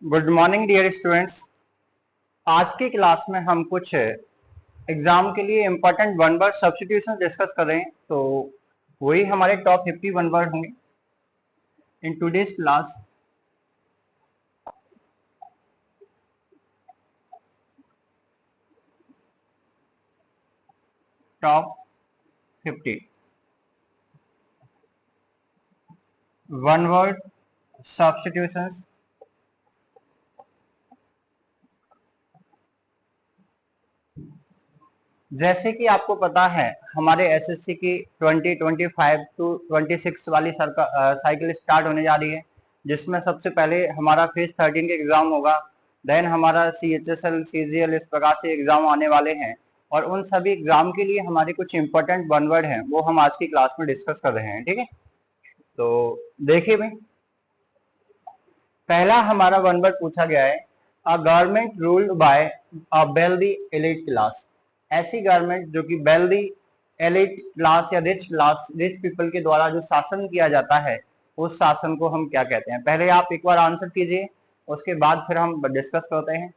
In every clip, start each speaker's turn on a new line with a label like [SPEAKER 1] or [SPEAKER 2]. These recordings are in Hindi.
[SPEAKER 1] Good morning dear students. आज की क्लास में हम कुछ एग्जाम के लिए important one word substitution discuss कर रहे हैं। तो वही हमारे टॉप 50 वन वर्ड होंगे in today's class. Top 50 one word substitutions. जैसे कि आपको पता है हमारे एसएससी की 2025 टू 26 वाली साइकिल स्टार्ट होने जा रही है, जिसमें सबसे पहले हमारा फेज 13 के एग्जाम होगा। देन हमारा CHSL CGL इस प्रकार से एग्जाम आने वाले हैं, और उन सभी एग्जाम के लिए हमारे कुछ इंपॉर्टेंट वन वर्ड हैं वो हम आज की क्लास में डिस्कस कर रहे हैं। ठीक है, तो देखिए भाई, पहला हमारा वन वर्ड पूछा गया है a government ruled by a wealthy elite class. ऐसी गवर्नमेंट जो कि वेल्दी एलिट क्लास या रिच पीपल के द्वारा जो शासन किया जाता है, उस शासन को हम क्या कहते हैं? पहले आप एक बार आंसर कीजिए, उसके बाद फिर हम डिस्कस करते हैं।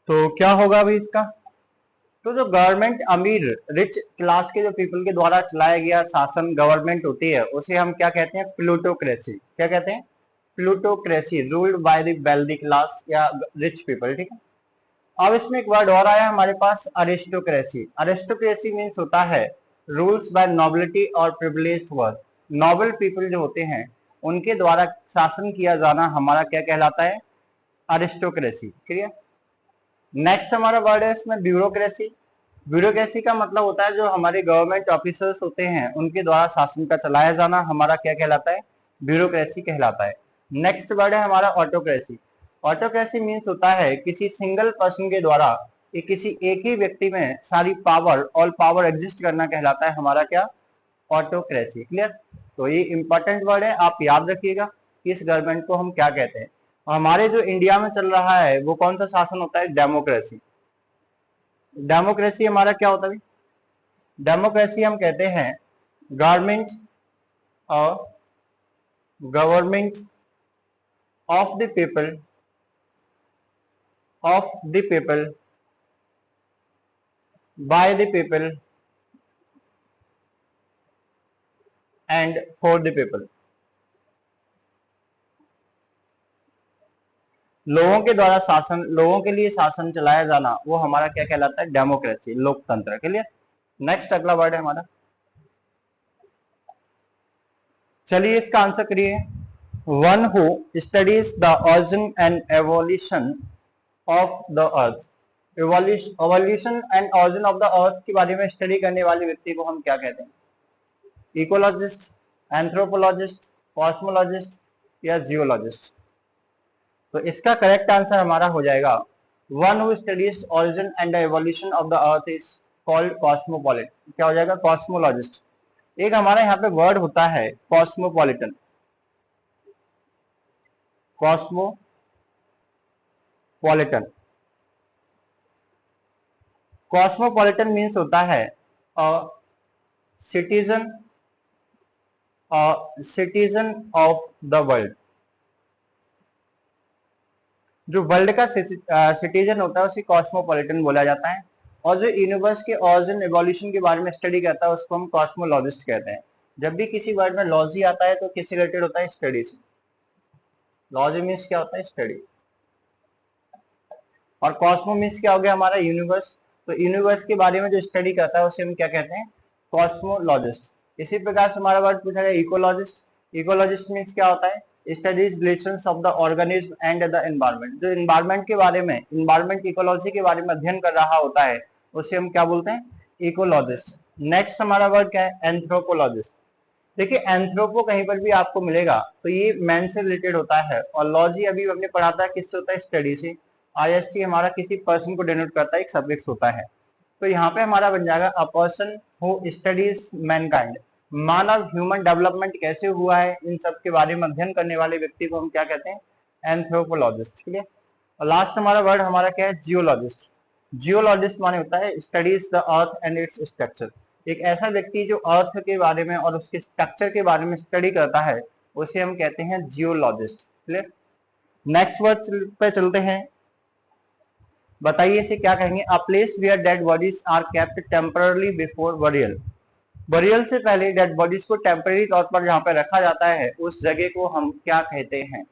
[SPEAKER 1] तो क्या होगा अभी इसका? तो जो गवर्नमेंट अमीर रिच क्लास के जो पीपल के द्वारा चलाया गया शासन गवर्नमेंट होती है, उसे हम क्या कहते हैं? प्लूटोक्रेसी। क्या कहते हैं? Plutocracy, ruled by the wealthy class या रिच पीपल। ठीक है, अब इसमें एक वर्ड और आया हमारे पास, अरिस्टोक्रेसी। अरिस्टोक्रेसी मीन्स होता है रूल्स बाय नोबिलिटी और प्रिविलेज्ड वर्ग। नोबल पीपल जो होते हैं उनके द्वारा शासन किया जाना हमारा क्या कहलाता है? अरिस्टोक्रेसी। क्लियर? नेक्स्ट हमारा वर्ड है इसमें ब्यूरोक्रेसी। ब्यूरोक्रेसी का मतलब होता है जो हमारे गवर्नमेंट ऑफिसर्स होते हैं उनके द्वारा शासन का चलाया जाना हमारा क्या कहलाता है? ब्यूरोक्रेसी कहलाता है। नेक्स्ट वर्ड है हमारा ऑटोक्रेसी। ऑटोक्रेसी मीन्स होता है किसी सिंगल पर्सन के द्वारा किसी एक ही व्यक्ति में सारी पावर, ऑल पावर एग्जिस्ट करना कहलाता है हमारा क्या? ऑटोक्रेसी। क्लियर? तो ये इंपॉर्टेंट वर्ड है, आप याद रखिएगा कि इस गवर्नमेंट को हम क्या कहते हैं। हमारे जो इंडिया में चल रहा है वो कौन सा शासन होता है? डेमोक्रेसी। डेमोक्रेसी हमारा क्या होता है? डेमोक्रेसी हम कहते हैं गवर्नमेंट और government of the people, of the people, by the people and for the people. लोगों के द्वारा शासन, लोगों के लिए शासन चलाया जाना, वो हमारा क्या कहलाता है? डेमोक्रेसी, लोकतंत्र। के लिए नेक्स्ट अगला वर्ड है हमारा, चलिए इसका आंसर करिए। One who studies the origin and evolution of the earth. Evolution and origin of the अर्थ के बारे में स्टडी करने वाले व्यक्ति को हम क्या कहते हैं? इकोलॉजिस्ट, एंथ्रोपोलॉजिस्ट, कॉस्मोलॉजिस्ट या जियोलॉजिस्ट? तो इसका करेक्ट आंसर हमारा हो जाएगा one who studies origin and evolution of the earth is called cosmopolit. क्या हो जाएगा? कॉस्मोलॉजिस्ट। एक हमारा यहाँ पे वर्ड होता है कॉस्मोपॉलिटन। कॉस्मोपॉलिटन, कॉस्मोपॉलिटन मीन्स होता है citizen, citizen of the world. जो वर्ल्ड का सिटीजन होता है उसे कॉस्मोपॉलिटन बोला जाता है, और जो यूनिवर्स के ऑरिजिन एवोल्यूशन के बारे में स्टडी करता है उसको हम कॉस्मोलॉजिस्ट कहते हैं। जब भी किसी वर्ड में लॉजी आता है तो किससे रिलेटेड होता है? स्टडी से। लॉजी मीन्स क्या होता है? स्टडी। और कॉस्मो मीन्स क्या हो गया हमारा? यूनिवर्स। तो यूनिवर्स के बारे में जो स्टडी करता है उसे हम क्या कहते हैं? कॉस्मोलॉजिस्ट। इसी प्रकार से हमारा वर्ड पूछा गया इकोलॉजिस्ट। इकोलॉजिस्ट मीन्स क्या होता है? Studies relations of the organism and the environment. जो एनवायरनमेंट के बारे में, एनवायरनमेंट इकोलॉजी के बारे में अध्ययन कर रहा होता है उसे हम क्या बोलते हैं? इकोलॉजिस्ट। नेक्स्ट हमारा वर्ड क्या है? एंथ्रोपोलॉजिस्ट। देखिए एंथ्रोपो कहीं पर भी आपको मिलेगा तो ये मैन से रिलेटेड होता है, और लॉजी अभी हमने पढ़ा था किससे होता है? स्टडी से। IST हमारा किसी पर्सन को डिनोट करता है, एक सब्जेक्ट होता है। तो यहाँ पे हमारा बन जाएगा अ person who studies Mankind. Manav, human development कैसे हुआ है इन सब के बारे में अध्ययन करने वाले व्यक्ति को हम क्या कहते हैं? एंथ्रोपोलॉजिस्ट। ठीक है, और लास्ट हमारा वर्ड हमारा क्या है? जियोलॉजिस्ट। जियोलॉजिस्ट माने होता है studies the earth and its structure. एक ऐसा व्यक्ति जो अर्थ के बारे में और उसके स्ट्रक्चर के बारे में स्टडी करता है उसे हम कहते हैं जियोलॉजिस्ट। क्लियर। नेक्स्ट वर्ड पे चलते हैं। बताइए इसे क्या कहेंगे? A place where dead bodies are kept temporary before burial. Burial से पहले डेड बॉडीज को टेम्पररी तौर पर जहां पर रखा जाता है उस जगह को हम क्या कहते हैं?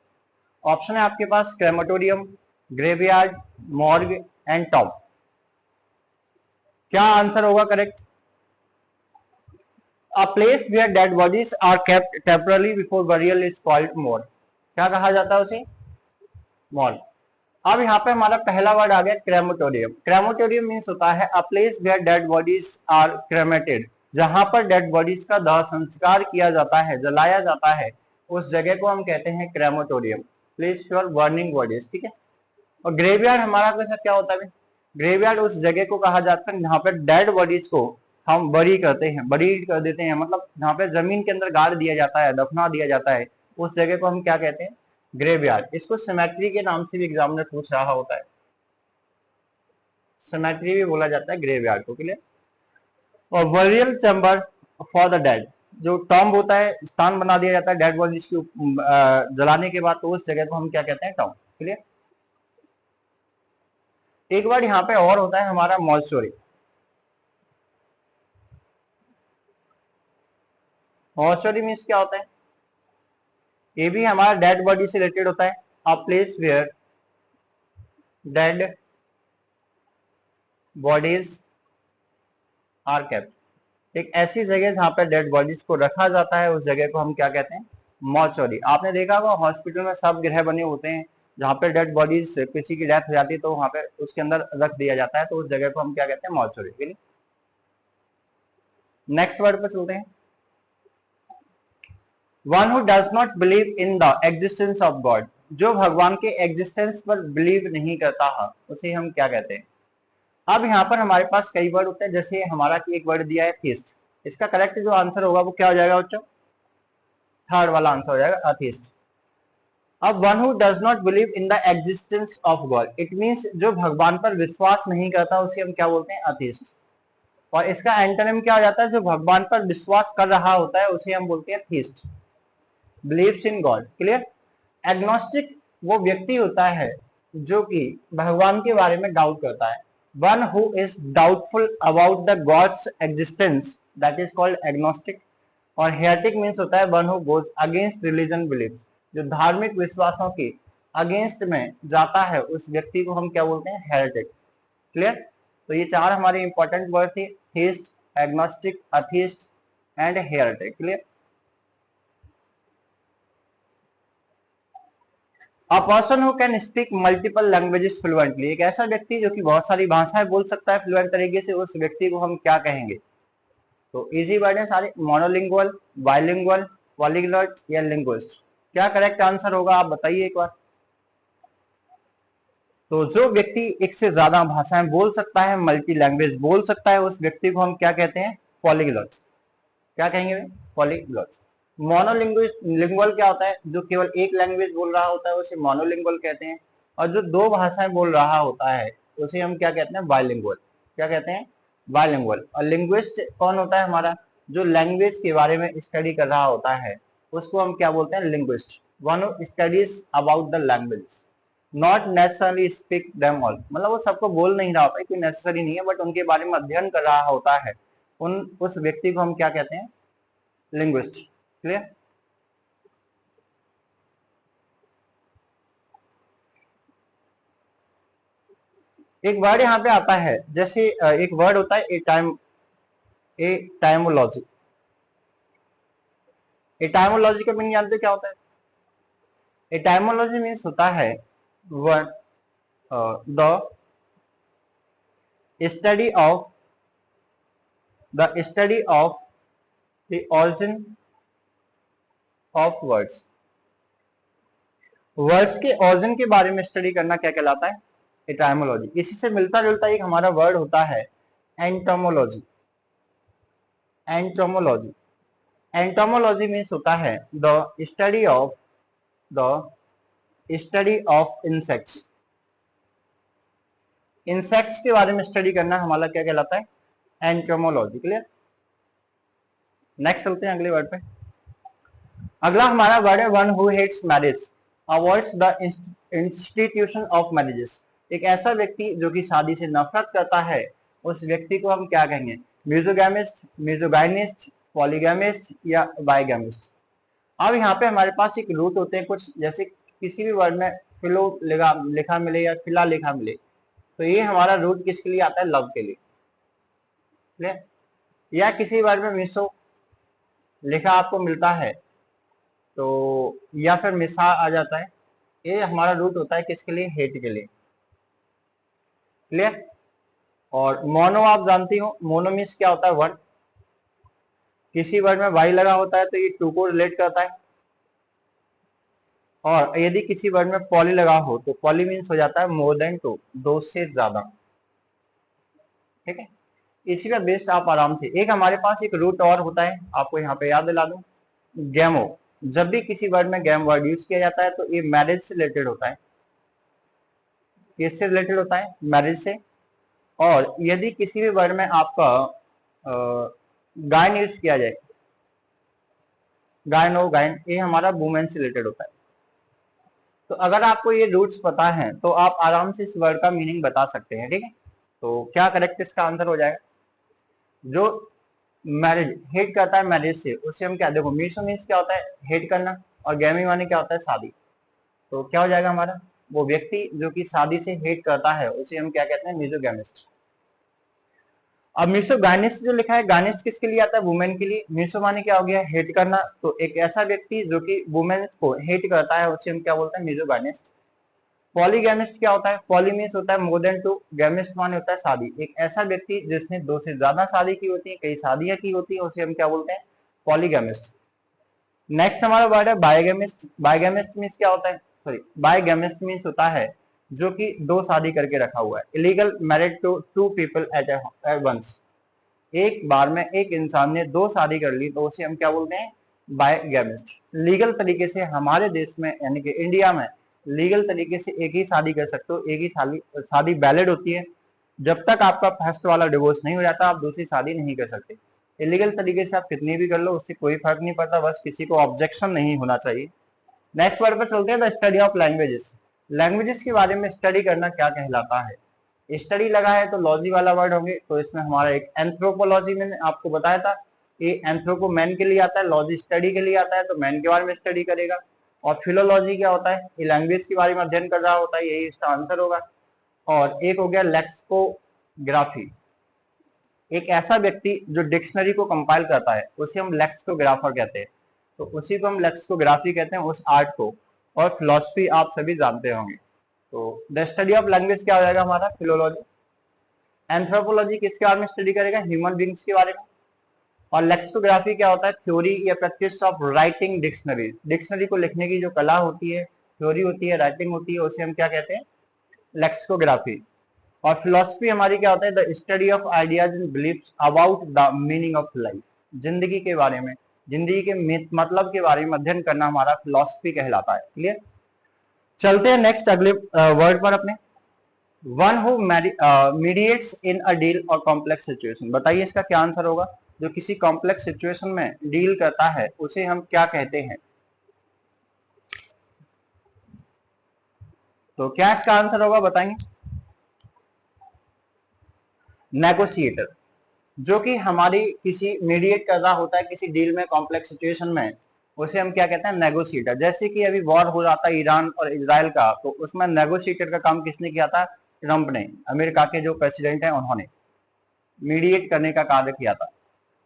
[SPEAKER 1] ऑप्शन है आपके पास crematorium, graveyard, morgue and tomb. क्या आंसर होगा correct? A place where dead bodies are kept temporary before burial is called morgue. क्या कहा जाता है उसे? मॉर्ग। अब यहाँ पे हमारा पहला वर्ड आ गया क्रेमेटोरियम। क्रेमेटोरियम मीन्स होता है a place where dead bodies are cremated, जहां पर डेड बॉडीज का दाह संस्कार किया जाता है, जलाया जाता है, उस जगह को हम कहते हैं crematorium, place for burning bodies. ठीक है। और ग्रेवयार्ड हमारा कैसा क्या होता है? ग्रेवयार्ड उस जगह को कहा जाता है जहां पर डेड बॉडीज को हम बरी करते हैं, बरी कर देते हैं, मतलब जहां पे जमीन के अंदर गाड़ दिया जाता है, दफना दिया जाता है, उस जगह को हम क्या कहते हैं? ग्रेवयार्ड। इसको सिमेट्री के नाम से भी एग्जाम में पूछ रहा होता है, सिमेट्री भी बोला जाता है ग्रेवयार्ड को। क्लियर। और burial chamber for the dead, जो टॉम्ब होता है, स्थान बना दिया जाता है डेड बॉडीज की जलाने के बाद, तो उस जगह को हम क्या कहते हैं? टॉम्ब। क्लियर। एक बार यहाँ पे और होता है हमारा मॉर्चुरी। मॉर्चुरी मीन्स क्या होता है? ये भी हमारा डेड बॉडी से रिलेटेड होता है। A place where dead bodies are kept, एक ऐसी जगह जहां पर डेड बॉडीज को रखा जाता है, उस जगह को हम क्या कहते हैं? मॉर्चुरी। आपने देखा होगा हॉस्पिटल में सब गृह बने होते हैं, जहां पर डेड बॉडीज किसी की डेथ हो जाती है तो वहां पे उसके अंदर रख दिया जाता है, तो उस जगह को हम क्या कहते हैं? मॉर्चुरी। नेक्स्ट वर्ड पर चलते हैं। One who does not believe in the existence of God, जो भगवान के एग्जिस्टेंस पर बिलीव नहीं करता है, उसे हम क्या कहते हैं? अब यहाँ पर हमारे पास कई वर्ड होते हैं, जैसे हमारा एक वर्ड दिया है थीस्ट। इसका करेक्ट जो आंसर होगा वो क्या हो जाएगा बच्चों? थर्ड वाला आंसर हो जाएगा अथीस्ट। अब one who does not believe in the existence of God, it means जो भगवान पर विश्वास नहीं करता उसे हम क्या बोलते हैं? अथीस्ट। और इसका एंटोनिम क्या हो जाता है? जो भगवान पर विश्वास कर रहा होता है उसे हम बोलते हैं theist, believes in God. Clear. Agnostic वो व्यक्ति होता है जो कि भगवान के बारे में डाउट करता है। One who is doubtful about the god's existence, that is called agnostic. और हेरेटिक मीन्स होता है one who goes against religion believes, जो धार्मिक विश्वासों के अगेंस्ट में जाता है उस व्यक्ति को हम क्या बोलते हैं? हेरेटिक। क्लियर। तो ये चार हमारे इंपॉर्टेंट वर्ड थे, theist, agnostic, atheist and heretic. Clear. A person who can speak multiple languages fluently, एक ऐसा व्यक्ति जो कि बहुत सारी भाषाएं बोल सकता है फ्लुएंट तरीके से, उस व्यक्ति को हम क्या कहेंगे? तो इजी वर्ड है सारे, मोनोलिंगुअल, बाइलिंगुअल, पॉलीग्लॉट या लिंग्विस्ट। क्या करेक्ट आंसर होगा आप बताइए एक बार। तो जो व्यक्ति एक से ज्यादा भाषाएं बोल सकता है, मल्टी लैंग्वेज बोल सकता है, उस व्यक्ति को हम क्या कहते हैं? पॉलीग्लॉट। क्या कहेंगे? पॉलीग्लॉट। मोनोलिंगुअल क्या होता है? जो केवल एक लैंग्वेज बोल रहा होता है उसे मोनोलिंगुअल कहते हैं। और जो दो भाषाएं बोल रहा होता है उसे हम क्या कहते हैं? बाइलिंगुअल। क्या कहते हैं? बाइलिंगुअल। और लिंग्विस्ट कौन होता है हमारा? जो लैंग्वेज के बारे में स्टडी कर रहा होता है उसको हम क्या बोलते हैं? Linguist. One who studies about the language, not necessarily speak them all, मतलब वो सबको बोल नहीं रहा होता है, कोई नेसेसरी नहीं है, बट उनके बारे में अध्ययन कर रहा होता है, उस व्यक्ति को हम क्या कहते हैं? लिंग्विस्ट। क्लियर। एक वर्ड यहाँ पे आता है, जैसे एक वर्ड होता है एटाइमोलॉजी। एटाइमोलॉजी का मीनिंग जानते क्या होता है? एटाइमोलॉजी मीन्स होता है word the study of the origin of words. Words के ऑरिजिन के बारे में स्टडी करना क्या कहलाता है? एटाइमोलॉजी। इसी से मिलता जुलता एक हमारा वर्ड होता है एंटोमोलॉजी। एंटोमोलॉजी, एंटोमोलॉजी मीन्स होता है the study of insects. Insects के बारे में स्टडी करना हमारा क्या कहलाता है? एंटोमोलॉजी। क्लियर। नेक्स्ट चलते हैं अगले वर्ड पे। अगला हमारा वर्ड है one who hates marriage avoids the institution of marriages. एक ऐसा व्यक्ति जो कि शादी से नफरत करता है, उस व्यक्ति को हम क्या कहेंगे? म्यूजोगैमिस्ट, म्यूजोगाइनिस्ट, पॉलीगैमिस्ट या बाइगैमिस्ट। अब यहाँ पे हमारे पास एक रूट होते हैं कुछ, जैसे किसी भी वर्ड में फिलो लिखा मिले या फिला लिखा मिले, तो ये हमारा रूट किसके लिए आता है? लव के लिए। या किसी वर्ड में मिसो लिखा आपको मिलता है तो, या फिर मिसा आ जाता है, ये हमारा रूट होता है किसके लिए? हेट के लिए। क्लियर? और मोनो आप जानती हो, मोनो मीन्स क्या होता है? वन। किसी वर्ड में वाई लगा होता है तो ये टू को रिलेट करता है, और यदि किसी वर्ड में पॉली लगा हो तो पॉली मीन्स हो जाता है मोर देन टू, दो से ज्यादा। ठीक है, इसी का बेस्ट आप आराम से, एक हमारे पास एक रूट और होता है, आपको यहाँ पे याद दिला दूं, गैमो। जब भी किसी वर्ड में गैम वर्ड यूज किया जाता है तो ये मैरिज से रिलेटेड होता है। किससे रिलेटेड होता है? मैरिज से। और यदि किसी भी वर्ड में आपका गायन यूज किया जाए, गायनो गायन, ये हमारा वुमेन से रिलेटेड होता है। तो अगर आपको ये रूट्स पता है तो आप आराम से इस वर्ड का मीनिंग बता सकते हैं। ठीक है, तो क्या करेक्ट इसका आंसर हो जाएगा? जो मैरिज हेट करता है मैरिज से, उसे हम क्या, देखो मीसो मीन्स क्या होता है? हेट करना, और गैमी माने क्या होता है? शादी। तो क्या हो जाएगा हमारा? वो व्यक्ति जो कि शादी से हेट करता है उसे हम क्या कहते हैं? मिसोगैमिस्ट। अब मिसोगाइनिस्ट जो लिखा है, गाइनिस्ट किसके लिए आता है? वुमेन के लिए। मिसो माने क्या हो गया? हेट करना। तो एक ऐसा व्यक्ति जो कि वुमेन को हेट करता है उसे हम क्या बोलते हैं? मिसोगाइनिस्ट। पॉलीगैमिस्ट क्या होता है? पॉली मीन्स होता है मोर देन टू, गैमिस्ट माने होता है शादी। एक ऐसा व्यक्ति जिसने दो से ज्यादा शादी की होती है, कई शादियां की होती है, उसे हम क्या बोलते हैं? पॉलीगैमिस्ट। नेक्स्ट हमारा वर्ड है बायगैमिस्ट। बायगैमिस्ट मीन्स क्या होता है? सॉरी, बायगैमिस्ट मीन्स होता है जो कि दो शादी करके रखा हुआ है। Illegal married to two people at once. एक बार में एक इंसान ने दो शादी कर ली तो उसे हम क्या बोलते हैं? बायगैमिस्ट। लीगल तरीके से हमारे देश में यानी कि इंडिया में लीगल तरीके से एक ही शादी कर सकते हो, एक ही शादी वैलिड होती है। जब तक आपका फर्स्ट वाला डिवोर्स नहीं हो जाता आप दूसरी शादी नहीं कर सकते। इलीगल तरीके से आप कितनी भी कर लो उससे कोई फर्क नहीं पड़ता, बस किसी को ऑब्जेक्शन नहीं होना चाहिए। नेक्स्ट वर्ड पर चलते हैं, the study of languages. Languages के बारे में स्टडी करना क्या कहलाता है? स्टडी लगा है तो लॉजी वाला वर्ड होंगे, तो इसमें हमारा एक एंथ्रोपोलॉजी, मैंने आपको बताया था, ये एंथ्रोपो मैन के लिए आता है, लॉजी स्टडी के लिए आता है, तो मैन के बारे में स्टडी करेगा। और फिलोलॉजी क्या होता है? ये लैंग्वेज के बारे में अध्ययन कर रहा होता है, यही इसका आंसर होगा। और एक हो गया लेक्सिकोग्राफी। एक ऐसा व्यक्ति जो डिक्शनरी को कंपाइल करता है उसे हम लेक्सिकोग्राफर कहते हैं, तो उसी को हम लेक्सिकोग्राफी कहते हैं, उस आर्ट को। और फिलोसफी आप सभी जानते होंगे। तो द स्टडी ऑफ लैंग्वेज क्या हो जाएगा हमारा? फिलोलॉजी। एंथ्रोपोलॉजी किसके बारे में स्टडी करेगा? ह्यूमन बींग्स के बारे में। और लेक्सिकोग्राफी क्या होता है? थ्योरी या practice of writing dictionary. Dictionary को लिखने की जो कला होती है, थ्योरी होती है, राइटिंग होती है, उसे हम क्या कहते हैं? लेक्सिकोग्राफी। और फिलोसफी हमारी क्या होता है? The study of ideas and beliefs about the meaning of life. जिंदगी के बारे में, जिंदगी के मतलब के बारे में अध्ययन करना हमारा फिलोसफी कहलाता है। क्लियर? चलते हैं नेक्स्ट अगले वर्ड पर अपने। One who mediates in a deal और कॉम्प्लेक्स सिचुएशन। बताइए इसका क्या आंसर होगा? जो किसी कॉम्प्लेक्स सिचुएशन में डील करता है उसे हम क्या कहते हैं? तो क्या इसका आंसर होगा बताएंगे? नेगोशिएटर। जो कि हमारी किसी मीडिएट कर रहा होता है किसी डील में, कॉम्प्लेक्स सिचुएशन में, उसे हम क्या कहते हैं? नेगोशिएटर। जैसे कि अभी वॉर हो रहा था ईरान और इजराइल का, तो उसमें नेगोशिएटर का काम किसने किया था? ट्रंप ने, अमेरिका के जो प्रेसिडेंट हैं उन्होंने मीडिएट करने का कार्य किया था।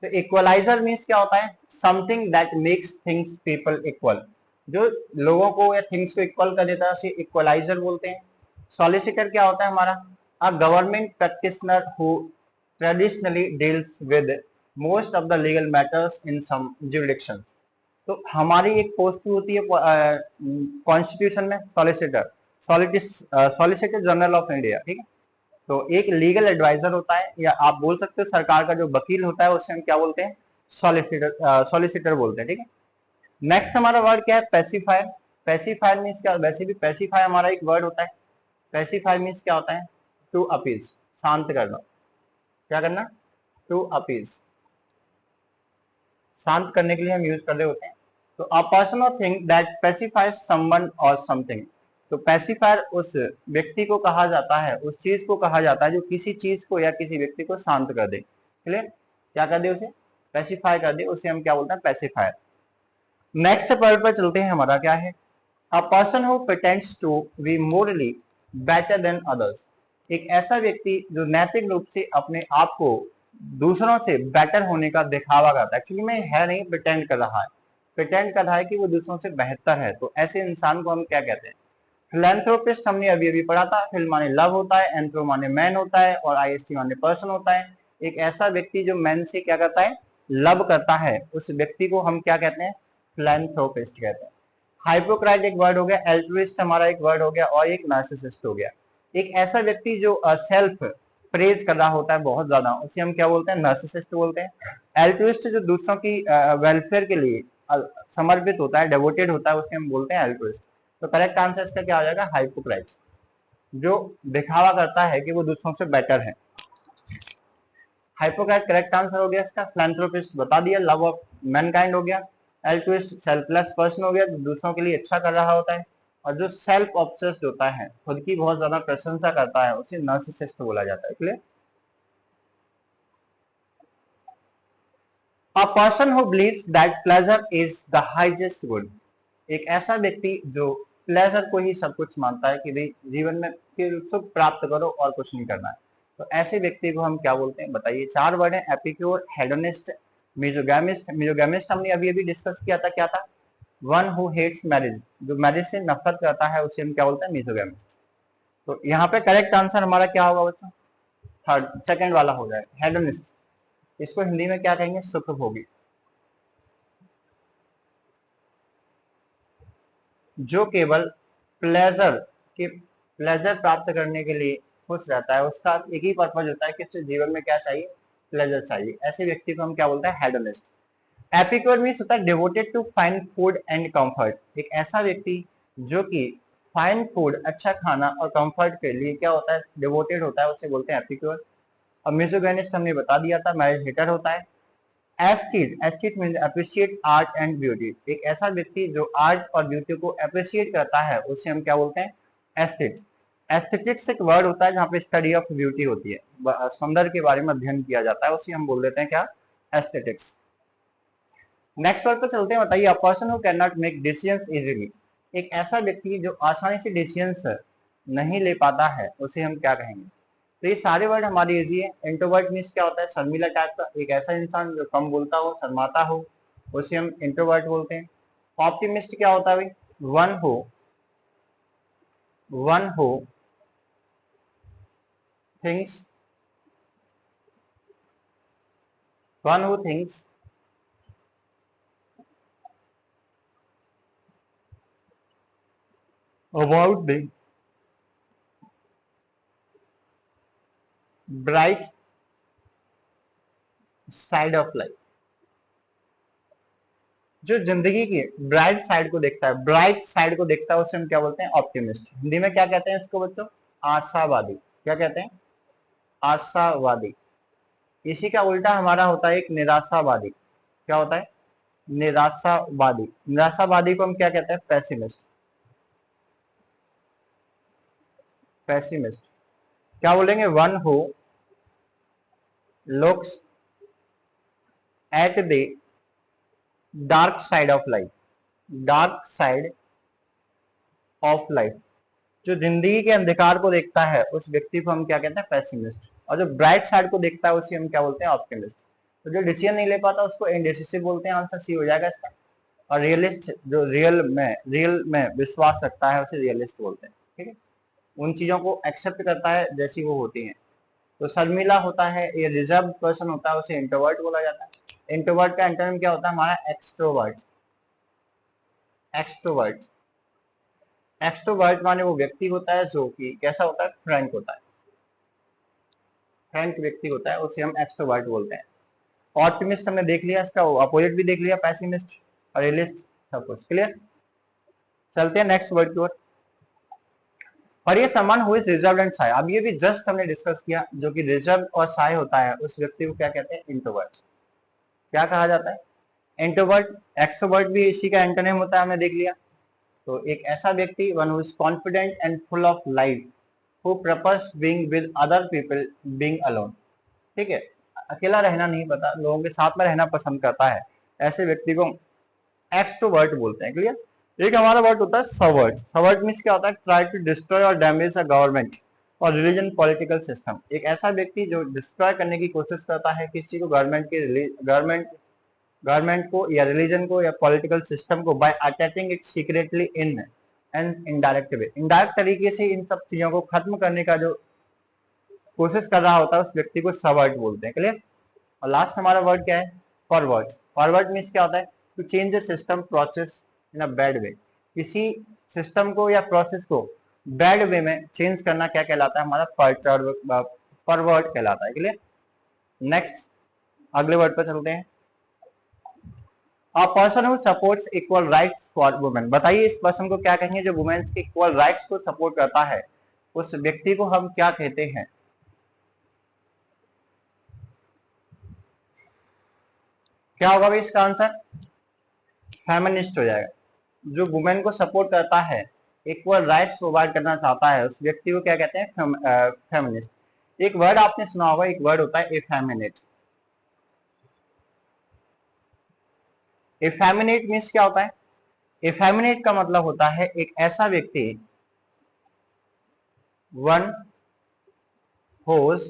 [SPEAKER 1] तो इक्वलाइजर मीन्स क्या होता है? Something that makes things people equal. जो लोगों को या थिंग्स को इक्वल कर देता है उसे इक्वलाइजर बोलते हैं। सॉलिसिटर क्या होता है हमारा? A government practitioner who traditionally deals with most of the legal matters in some jurisdictions. तो हमारी एक पोस्ट होती है कॉन्स्टिट्यूशन में, solicitor. Solicitor general of India. ठीक है, तो एक लीगल एडवाइजर होता है, या आप बोल सकते हो सरकार का जो वकील होता है उसे हम क्या बोलते हैं? सॉलिसिटर, सॉलिसिटर बोलते हैं। ठीक है, नेक्स्ट हमारा वर्ड क्या है? पैसिफायर। पैसिफायर मीन्स क्या? वैसे भी पैसिफायर हमारा एक वर्ड होता है। पैसिफायर मीन्स क्या होता है? टू अपीज, शांत करना। क्या करना? टू अपीज, शांत करने के लिए हम यूज कर रहे होते हैं। तो अ पर्सन और थिंग दैट स्पेसिफाइज समवन और समथिंग, तो पैसिफायर उस व्यक्ति को कहा जाता है, उस चीज को कहा जाता है जो किसी चीज को या किसी व्यक्ति को शांत कर दे। क्लियर? क्या कर दे? उसे पैसिफाई कर दे, उसे हम क्या बोलते हैं? पैसिफायर। नेक्स्ट वर्ड पर चलते हैं, हमारा क्या है? A person who pretends to be morally better than others, एक ऐसा व्यक्ति जो नैतिक रूप से अपने आप को दूसरों से बेटर होने का दिखावा करता है, एक्चुअली में है नहीं, प्रिटेंड कर रहा है, प्रिटेंड कर रहा है कि वो दूसरों से बेहतर है, तो ऐसे इंसान को हम क्या कहते हैं? फिलैंथ्रोपिस्ट हमने अभी अभी पढ़ा था, फिल माने लव होता है, एंथ्रो माने मैन होता है, और आईएसटी माने पर्सन होता है। एक ऐसा व्यक्ति जो मैन से क्या करता है? लव करता है, उस व्यक्ति को हम क्या कहते हैं? फिलैंथ्रोपिस्ट कहते हैं। हाइपोक्राइट एक वर्ड हो गया, एल्ट्रुइस्ट हमारा एक वर्ड हो गया, और एक नार्सिसिस्ट हो गया। एक ऐसा व्यक्ति जो सेल्फ प्रेज कर रहा होता है बहुत ज्यादा, उसे हम क्या बोलते हैं? नार्सिसिस्ट बोलते हैं। एल्ट्रुइस्ट जो दूसरों की वेलफेयर के लिए समर्पित होता है, डेवोटेड होता है, उसे हम बोलते हैं एल्ट्रुइस्ट। तो करेक्ट आंसर इसका क्या हो जाएगा? हाइपोक्राइट, जो दिखावा करता है कि वो दूसरों से बेटर है। हाइपोक्राइट करेक्ट आंसर हो गया इसका। फिलैंथ्रोपिस्ट बता दिया, लव ऑफ मैनकाइंड हो गया। एल्ट्रुइस्ट सेल्फलेस पर्सन हो गया, जो दूसरों के लिए अच्छा कर रहा होता है। और जो सेल्फ ऑब्सेस्ड होता है, खुद की बहुत ज्यादा प्रशंसा करता है, उसे नार्सिसिस्ट बोला जाता है। Clear? A person who believes that pleasure is the highest good, एक ऐसा व्यक्ति जो प्लेजर को ही सब कुछ मानता है कि भाई जीवन में केवल सुख प्राप्त करो और कुछ नहीं करना है, तो ऐसे व्यक्ति को हम क्या बोलते हैं? बताइए। चार वर्ड है, एपिक्योर, हेडोनिस्ट, मिजोगैमिस्ट। मिजोगैमिस्ट हमने अभी अभी डिस्कस किया था, क्या था? वन हु हेट्स मैरिज, जो मैरिज से नफरत करता है, उसे हम क्या बोलते हैं? मिजोगैमिस्ट। तो यहाँ पे करेक्ट आंसर हमारा क्या होगा बच्चों? थर्ड, सेकंड वाला हो जाएगा, हेडोनिस्ट। इसको हिंदी में क्या कहेंगे? सुखभोगी। जो केवल प्लेजर के प्लेजर प्राप्त करने के लिए खुश रहता है, उसका एक ही पर्पज होता है कि उसे जीवन में क्या चाहिए? प्लेजर चाहिए। ऐसे व्यक्ति को हम क्या बोलते हैं? हेडोनिस्ट। एपिक्योर मीन्स होता है devoted to fine food and comfort, एक ऐसा व्यक्ति जो कि फाइन फूड, अच्छा खाना और कंफर्ट के लिए क्या होता है? डिवोटेड होता है, उसे बोलते हैं एपिक्योर। और मिसोगिनिस्ट हमने बता दिया था, मैरिज हेटर होता है। Aesthete, aesthete means appreciate art and beauty, एक ऐसा व्यक्ति जो आर्ट और ब्यूटी को अप्रिशिएट करता है, उसे हम क्या बोलते हैं? एस्थेट। एस्थेटिक्स एक वर्ड होता है जहाँ पे स्टडी ऑफ ब्यूटी होती है, सौंदर्य के बारे में अध्ययन किया जाता है, उसे हम बोल देते हैं क्या? एस्थेटिक्स। नेक्स्ट वर्ड पर चलते हैं, बताइए। अ person who can not make decisions easily, एक ऐसा व्यक्ति जो आसानी से डिसीजंस नहीं ले पाता है, उसे हम क्या कहेंगे? तो ये सारे वर्ड हमारे इजी है। इंट्रोवर्ट मीन्स क्या होता है? शर्मीला टाइप का, एक ऐसा इंसान जो कम बोलता हो, शर्माता हो, उसे हम इंट्रोवर्ट बोलते हैं। ऑप्टिमिस्ट क्या होता है भाई? One who thinks one who thinks about the bright side of life, जो जिंदगी की ब्राइट साइड को देखता है, ब्राइट साइड को देखता है, उसे हम क्या बोलते हैं? ऑप्टिमिस्ट। हिंदी में क्या कहते हैं इसको बच्चों? आशावादी। क्या कहते हैं? आशावादी। इसी का उल्टा हमारा होता है एक निराशावादी। क्या होता है? निराशावादी। निराशावादी को हम क्या कहते हैं? पेसिमिस्ट। पेसिमिस्ट क्या बोलेंगे? One who looks at the dark side of life, dark side of life, जो जिंदगी के अंधकार को देखता है, उस व्यक्ति को हम क्या कहते हैं? पेसिमिस्ट। और जो ब्राइट साइड को देखता है, उसे हम क्या बोलते हैं? ऑप्टिमिस्ट। तो जो डिसीजन नहीं ले पाता, उसको इंडिसिसिव बोलते हैं। आंसर सी हो जाएगा इसका। और रियलिस्ट, जो रियल में विश्वास रखता है, उसे रियलिस्ट बोलते हैं। ठीक है? उन चीजों को एक्सेप्ट करता है जैसी वो होती हैं। तो शर्मिला होता है, ये रिजर्व पर्सन होता है, उसे इंट्रोवर्ट बोला जाता है। इंट्रोवर्ट का एंटोनिम क्या होता है हमारा? एक्सट्रोवर्ट। एक्सट्रोवर्ट। एक्सट्रोवर्ट माने वो व्यक्ति होता है जो कि कैसा होता है? फ्रैंक होता है। फ्रैंक व्यक्ति होता है, उसे हम एक्सट्रोवर्ट बोलते हैं। ऑप्टिमिस्ट हमने देख लिया, इसका अपोजिट भी देख लिया, पेसिमिस्ट और रियलिस्ट, सब कुछ क्लियर। चलते हैं नेक्स्ट वर्ड की ओर। और ये समान हुई रिजर्व एंड शाय, अब ये भी जस्ट हमने डिस्कस किया, जो कि रिजर्व और शाय होता है, उस व्यक्ति को क्या कहते हैं? इंट्रोवर्ट। क्या कहा जाता है? इंट्रोवर्ट, एक्सट्रोवर्ट भी इसी का एंटोनिम होता है, हमने देख लिया। तो एक ऐसा व्यक्ति, one who is confident and full of life, who prefers being with other people being alone. ठीक है, अकेला रहना नहीं पता, लोगों के साथ में रहना पसंद करता है, ऐसे व्यक्ति को एक्सट्रोवर्ट बोलते हैं। क्लियर। एक हमारा वर्ड होता है सबवर्ट। सबवर्ट मीन्स क्या होता है? ट्राई टू डिस्ट्रॉय और डैमेज अ गवर्नमेंट और रिलीजन पॉलिटिकल सिस्टम। एक ऐसा व्यक्ति जो डिस्ट्रॉय करने की कोशिश करता है किसी को, गवर्नमेंट को या रिलीजन को या पॉलिटिकल सिस्टम को, bye attacking it secretly in and indirect way. Indirect तरीके से इन सब चीजों को खत्म करने का जो कोशिश कर रहा होता है उस व्यक्ति को सबवर्ट बोलते हैं। क्लियर। और लास्ट हमारा वर्ड क्या है? फॉरवर्ड। फॉरवर्ड मीन्स क्या होता है? To change the system process in a bad way. किसी सिस्टम को या प्रोसेस को बैड वे में चेंज करना क्या कहलाता है? हमारा फॉरवर्ड कहलाता है। क्लियर। नेक्स्ट अगले वर्ड पर चलते हैं। अ person who supports equal rights for women. बताइए इस पर्सन को क्या कहेंगे? जो वुमेन्स के इक्वल राइट्स को सपोर्ट करता है उस व्यक्ति को हम क्या कहते हैं? क्या होगा भाई इसका आंसर? फेमिनिस्ट हो जाएगा। जो वुमेन को सपोर्ट करता है, इक्वल राइट्स प्रोवाइड करना चाहता है, उस व्यक्ति को क्या कहते हैं? फेमिनिस्ट। एक वर्ड आपने सुना होगा, एक वर्ड होता है इफेमिनेट। इफेमिनेट मीन्स क्या होता है? इफेमिनेट का मतलब होता है एक ऐसा व्यक्ति, one whose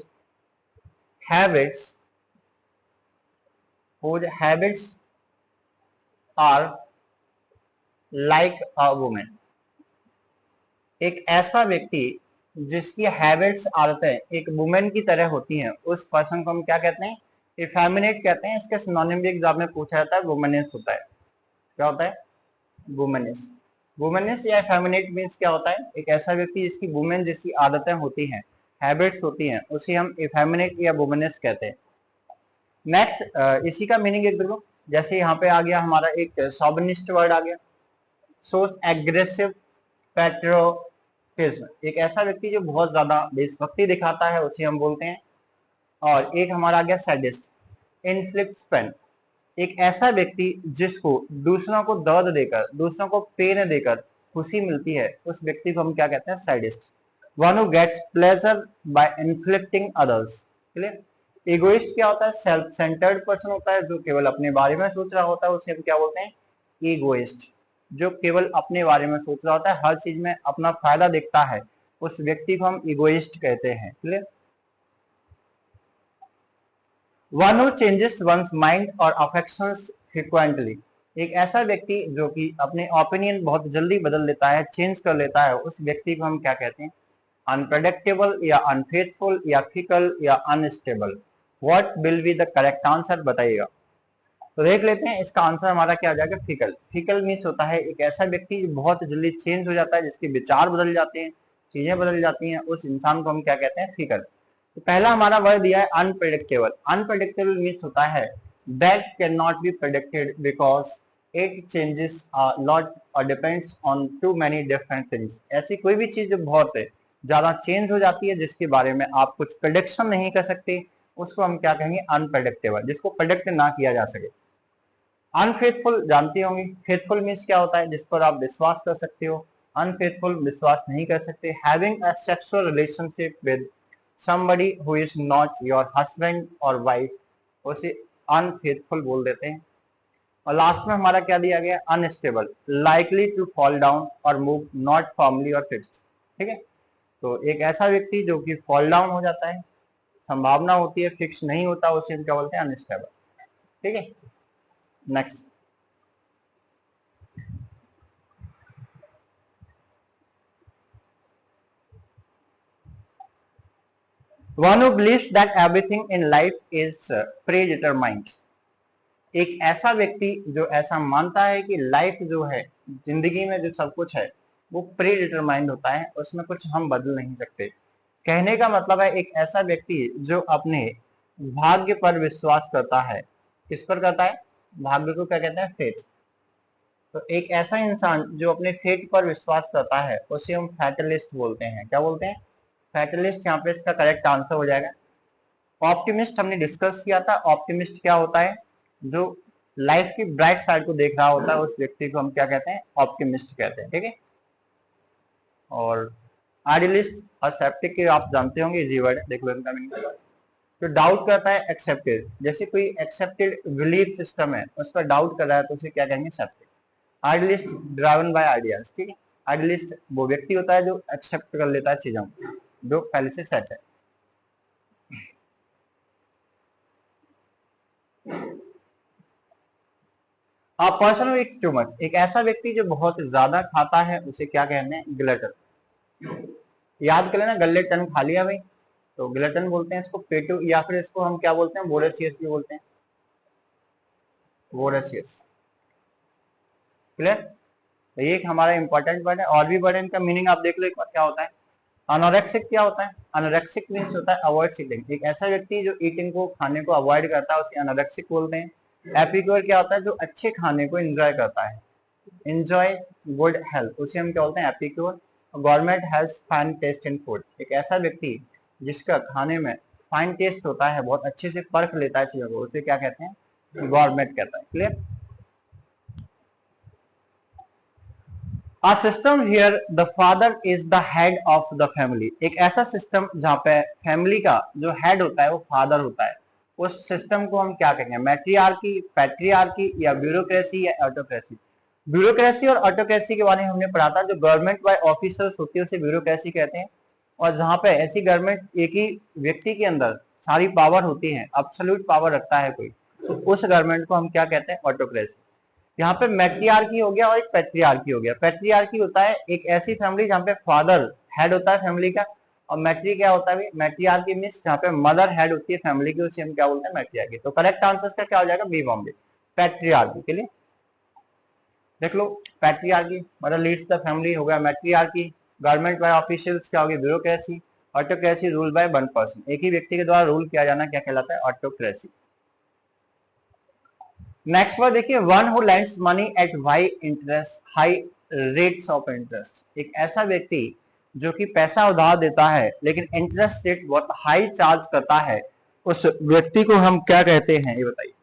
[SPEAKER 1] habits are like a woman। एक ऐसा व्यक्ति जिसकी हैबिट्स, आदतें एक वुमेन की तरह होती हैं, उस पर्सन को हम क्या कहते हैं? इफेमिनेट कहते हैं। इसके सिनोनिम भी एग्जाम में पूछा जाता है, वुमनिस होता है। क्या होता है? वुमनिस। वुमनिस या इफेमिनेट मीन्स क्या होता है? एक ऐसा व्यक्ति जिसकी वुमेन जैसी आदतें होती हैं, हैबिट्स होती हैं, उसे हम इफेमिनेट या वुमनिस कहते हैं। नेक्स्ट इसी का मीनिंग एक देखो, जैसे यहाँ पे आ गया हमारा एक शोविनिस्ट वर्ड आ गया, सोस एग्रेसिव पैट्रियोटिज्म। एक ऐसा व्यक्ति जो बहुत ज्यादा देशभक्ति दिखाता है उसे हम बोलते हैं। और एक हमारा आ गया सैडिस्ट, इन्फ्लिक्ट्स पेन। एक ऐसा व्यक्ति जिसको दूसरों को दर्द देकर, दूसरों को पेन देकर खुशी मिलती है, उस व्यक्ति को हम क्या कहते हैं? Sadist. One who gets pleasure by inflicting others. Clear. Egoist क्या होता है? सेल्फ सेंटर्ड पर्सन होता है, जो केवल अपने बारे में सोच रहा होता है, उसे हम क्या बोलते हैं? इगोइस्ट। जो केवल अपने बारे में सोच रहा होता है, हर चीज में अपना फायदा देखता है, उस व्यक्ति को हम इगोइस्ट कहते हैं। Clear. One who changes once mind और अफेक्शंस फ्रीक्वेंटली। एक ऐसा व्यक्ति जो कि अपने ओपिनियन बहुत जल्दी बदल लेता है, चेंज कर लेता है, उस व्यक्ति को हम क्या कहते हैं? अनप्रेडिक्टेबल या अनफेथफुल या फिकल या unstable. What will be the correct answer? बताइएगा। तो देख लेते हैं इसका आंसर हमारा क्या हो जाएगा? फिकल। फिकल मीन्स होता है एक ऐसा व्यक्ति जो बहुत जल्दी चेंज हो जाता है, जिसके विचार बदल जाते हैं, चीजें बदल जाती हैं, उस इंसान को हम क्या कहते हैं? फिकल। तो पहला हमारा वर्ड दिया है अनप्रेडिक्टेबल। अनप्रेडिक्टेबल मीन्स होता है that can not be predicted because it changes a lot और depends on too many different things. ऐसी कोई भी चीज जो बहुत ज्यादा चेंज हो जाती है, जिसके बारे में आप कुछ प्रेडिक्शन नहीं कर सकते, उसको हम क्या कहेंगे? अनप्रेडिक्टेबल, जिसको प्रेडिक्ट ना किया जा सके। अनफेथफुल जानती होंगी। फेथफुल मीन्स क्या होता है? जिस पर आप विश्वास कर सकते हो। अनफेथफुल विश्वास नहीं कर सकते। Having a sexual relationship with somebody who is not your husband or wife, उसे अनफेथफुल बोल देते हैं। और लास्ट में हमारा क्या दिया गया? Unstable, likely to fall down or move, not formally or fixed. ठीक है। तो एक ऐसा व्यक्ति जो कि फॉल डाउन हो जाता है, संभावना होती है, फिक्स नहीं होता, उसे हम क्या बोलते हैं? अनस्टेबल। ठीक है। Next, one who believes that everything in life is pre-determined. एक ऐसा व्यक्ति जो ऐसा मानता है कि लाइफ जो है, जिंदगी में जो सब कुछ है, वो प्री डिटरमाइंड होता है, उसमें कुछ हम बदल नहीं सकते। कहने का मतलब है एक ऐसा व्यक्ति जो अपने भाग्य पर विश्वास करता है। किस पर करता है? भाग्य को क्या कहते हैं? फेट। तो एक ऐसा इंसान जो अपने फेट पर विश्वास करता है उसे हम फैटलिस्ट बोलते हैं। क्या बोलते हैं? फैटलिस्ट। यहाँ पे इसका करेक्ट आंसर हो जाएगा ऑप्टिमिस्ट। हमने डिस्कस किया था ऑप्टिमिस्ट क्या होता है? जो लाइफ की ब्राइट साइड को देख रहा होता है, उस व्यक्ति को हम क्या कहते हैं, ऑप्टिमिस्ट कहते हैं, ठीक है। और आइडियलिस्ट और सेप्टिक के आप जानते होंगे, इजी वर्ड है, देख लो इनका मीनिंग। तो डाउट करता है एक्सेप्टेड, जैसे कोई एक्सेप्टेड बिलीफ सिस्टम है उस पर डाउट कर रहा है तो उसे क्या कहेंगे, septic. Idealist driven by ideas, ठीक है। आइडियलिस्ट वो व्यक्ति होता है जो एक्सेप्ट कर लेता है चीजों को जो पहले से सेट है। आ person who Yeats too much, एक ऐसा व्यक्ति जो बहुत ज्यादा खाता है उसे क्या कहते हैं, ग्लटन। याद कर लेना, गल्ले टन खा लिया भाई तो ग्लटन बोलते हैं इसको, पेटू, या फिर इसको हम क्या बोलते हैं, वोरेशियस भी बोलते हैं, वोरेशियस। क्लियर। तो ये एक हमारा इंपॉर्टेंट वर्ड है, और भी वर्ड है इनका मीनिंग आप देख लो एक बार क्या होता है। अनोरेक्सिक क्या होता है, अनोरेक्सिक मीन्स होता है अवॉइड ईटिंग, एक ऐसा व्यक्ति जो ईटिंग को, खाने को अवॉइड करता है उसे अनोरेक्सिक बोलते हैं। एपिक्योर क्या होता है, जो अच्छे खाने को एंजॉय करता है, एंजॉय गुड हेल्थ, उसे हम क्या बोलते हैं, epicure. Government has fine taste in food, एक ऐसा व्यक्ति जिसका खाने में फाइन टेस्ट होता है, बहुत अच्छे से परख लेता है चीजों को, उसे क्या कहते हैं, गवर्नमेंट कहता है। Clear. A system here the father is the head of the family, एक ऐसा सिस्टम जहाँ पे फैमिली का जो हेड होता है वो फादर होता है, उस सिस्टम को हम क्या कहेंगे, मैट्रियार्की, पैट्रियार्की, या ब्यूरोक्रेसी, या ऑटोक्रेसी। ब्यूरोक्रेसी और ऑटोक्रेसी के बारे में हमने पढ़ा था, जो गवर्नमेंट बाय ऑफिसर्स होती है उसे ब्यूरोक्रेसी कहते हैं, और जहाँ पे ऐसी गवर्नमेंट एक ही व्यक्ति के अंदर सारी पावर होती है, अब्सोल्यूट पावर रखता है कोई, तो उस गवर्नमेंट को हम क्या कहते हैं, ऑटोक्रेसी। यहाँ पे मैट्रियार्की हो गया और एक पैट्रियार्की हो गया। पैट्रियार्की होता है एक ऐसी फैमिली जहाँ पे फादर हेड होता है फैमिली का, और मैट्री क्या होता है, मैट्रियार्की मीन्स जहाँ पे मदर हेड होती है फैमिली की, उसे हम क्या बोलते हैं, मैट्रियार्की। तो करेक्ट आंसर का क्या हो जाएगा, बी बॉम्बे, पैट्रियार्की के लिए। देख लो, patriarchy mother leads the family हो गया, मैट्रियार्की गवर्नमेंट बाय ऑफिशियल्स क्या होगी, bureaucracy, autocracy rule by one person, एक ही व्यक्ति के द्वारा रूल किया जाना क्या कहलाता है, ऑटोक्रेसी। नेक्स्ट वर्ड देखिए, one who lends money at high rates of interest, एक ऐसा व्यक्ति जो कि पैसा उधार देता है लेकिन इंटरेस्ट रेट बहुत हाई चार्ज करता है, उस व्यक्ति को हम क्या कहते हैं, ये बताइए।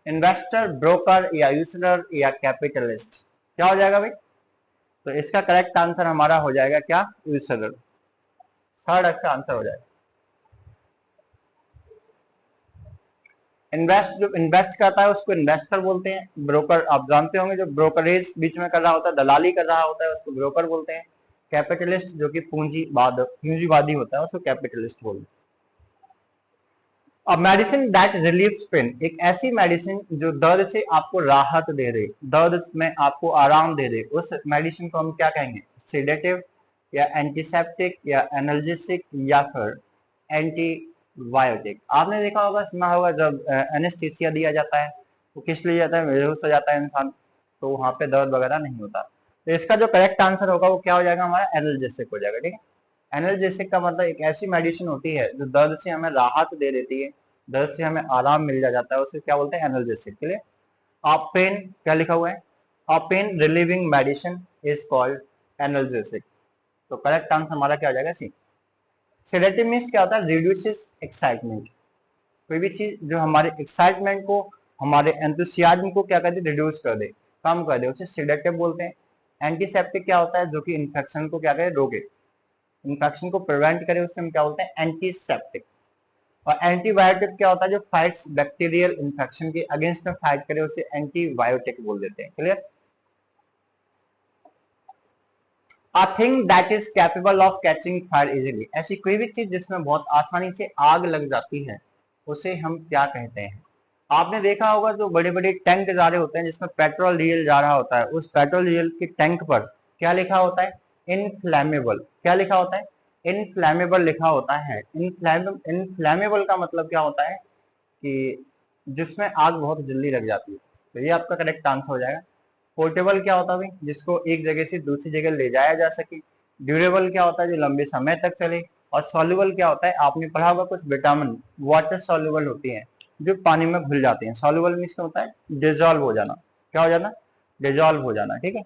[SPEAKER 1] इन्वेस्टर, ब्रोकर, या यूजर, या कैपिटलिस्ट, क्या हो जाएगा भाई। तो इसका करेक्ट आंसर हमारा हो जाएगा क्या, यूजर, थर्ड अच्छा आंसर हो जाएगा। इन्वेस्ट, जो इन्वेस्ट करता है उसको इन्वेस्टर बोलते हैं। ब्रोकर आप जानते होंगे, जो ब्रोकरेज बीच में कर रहा होता है, दलाली कर रहा होता है, उसको ब्रोकर बोलते हैं। कैपिटलिस्ट जो कि पूंजीवादी होता है उसको कैपिटलिस्ट बोलते हैं। अब मेडिसिन दैट रिलीव्स पेन, एक ऐसी मेडिसिन जो दर्द से आपको राहत दे दे, दर्द में आपको आराम दे दे, उस मेडिसिन को हम क्या कहेंगे, सेडेटिव, या एंटीसेप्टिक, या एनाल्जेसिक, या फिर एंटीबायोटिक। आपने देखा होगा, सुना होगा, जब एनेस्थीसिया दिया जाता है तो किस लिए जाता है, बेहोश हो जाता है इंसान, तो वहां पे दर्द वगैरह नहीं होता। तो इसका जो करेक्ट आंसर होगा वो क्या हो जाएगा, हमारा एनाल्जेसिक हो जाएगा, ठीक है। एनाल्जेसिक का मतलब एक ऐसी मेडिसिन होती है जो दर्द से हमें राहत दे देती है, दर्द से हमें आराम मिल जाता है, उसे क्या बोलते हैं, एनाल्जेसिक के लिए। आप पेन, क्या लिखा हुआ है, a pain relieving medicine is called analgesic. तो करेक्ट आंसर हमारा क्या हो जाएगा, सी। सेडेटिव मीन्स क्या होता है, रिड्यूसेस एक्साइटमेंट, कोई भी चीज जो हमारे एक्साइटमेंट को, हमारे एंथुसियाज्म को क्या कर दे, रिड्यूस कर दे, कम कर दे, उसे सेडेटिव बोलते हैं। एंटीसेप्टिक क्या होता है, जो कि इन्फेक्शन को क्या करे, रोके, इन्फेक्शन को प्रिवेंट करे, उससे हम क्या बोलते हैं, एंटीसेप्टिक। और एंटीबायोटिक क्या होता है, जो फाइट्स बैक्टीरियल इन्फेक्शन के अगेंस्ट में फाइट करे, उसे एंटीबायोटिक बोल देते हैं। Clear. A thing that is capable of catching fire easily, ऐसी कोई भी चीज जिसमें बहुत आसानी से आग लग जाती है उसे हम क्या कहते हैं। आपने देखा होगा, जो बड़े बड़े टैंक जा रहे होते हैं जिसमें पेट्रोल डीजल जा रहा होता है, उस पेट्रोल डीजल के टैंक पर क्या लिखा होता है, इनफ्लैमेबल, क्या लिखा होता है, इनफ्लैमेबल लिखा होता है। इनफ्लैमेबल का मतलब क्या होता है कि जिसमें आग बहुत जल्दी लग जाती है, तो ये आपका करेक्ट आंसर हो जाएगा। पोर्टेबल क्या होता है भाई, जिसको एक जगह से दूसरी जगह ले जाया जा सके। ड्यूरेबल क्या होता है, जो लंबे समय तक चले। और सॉल्युबल क्या होता है, आपने पढ़ा होगा कुछ विटामिन वाटर सॉल्युबल होती हैं जो पानी में घुल जाते हैं। सॉल्युबल मीन्स क्या होता है, डिजोल्व हो जाना, क्या हो जाना, डिजोल्व हो जाना, ठीक है।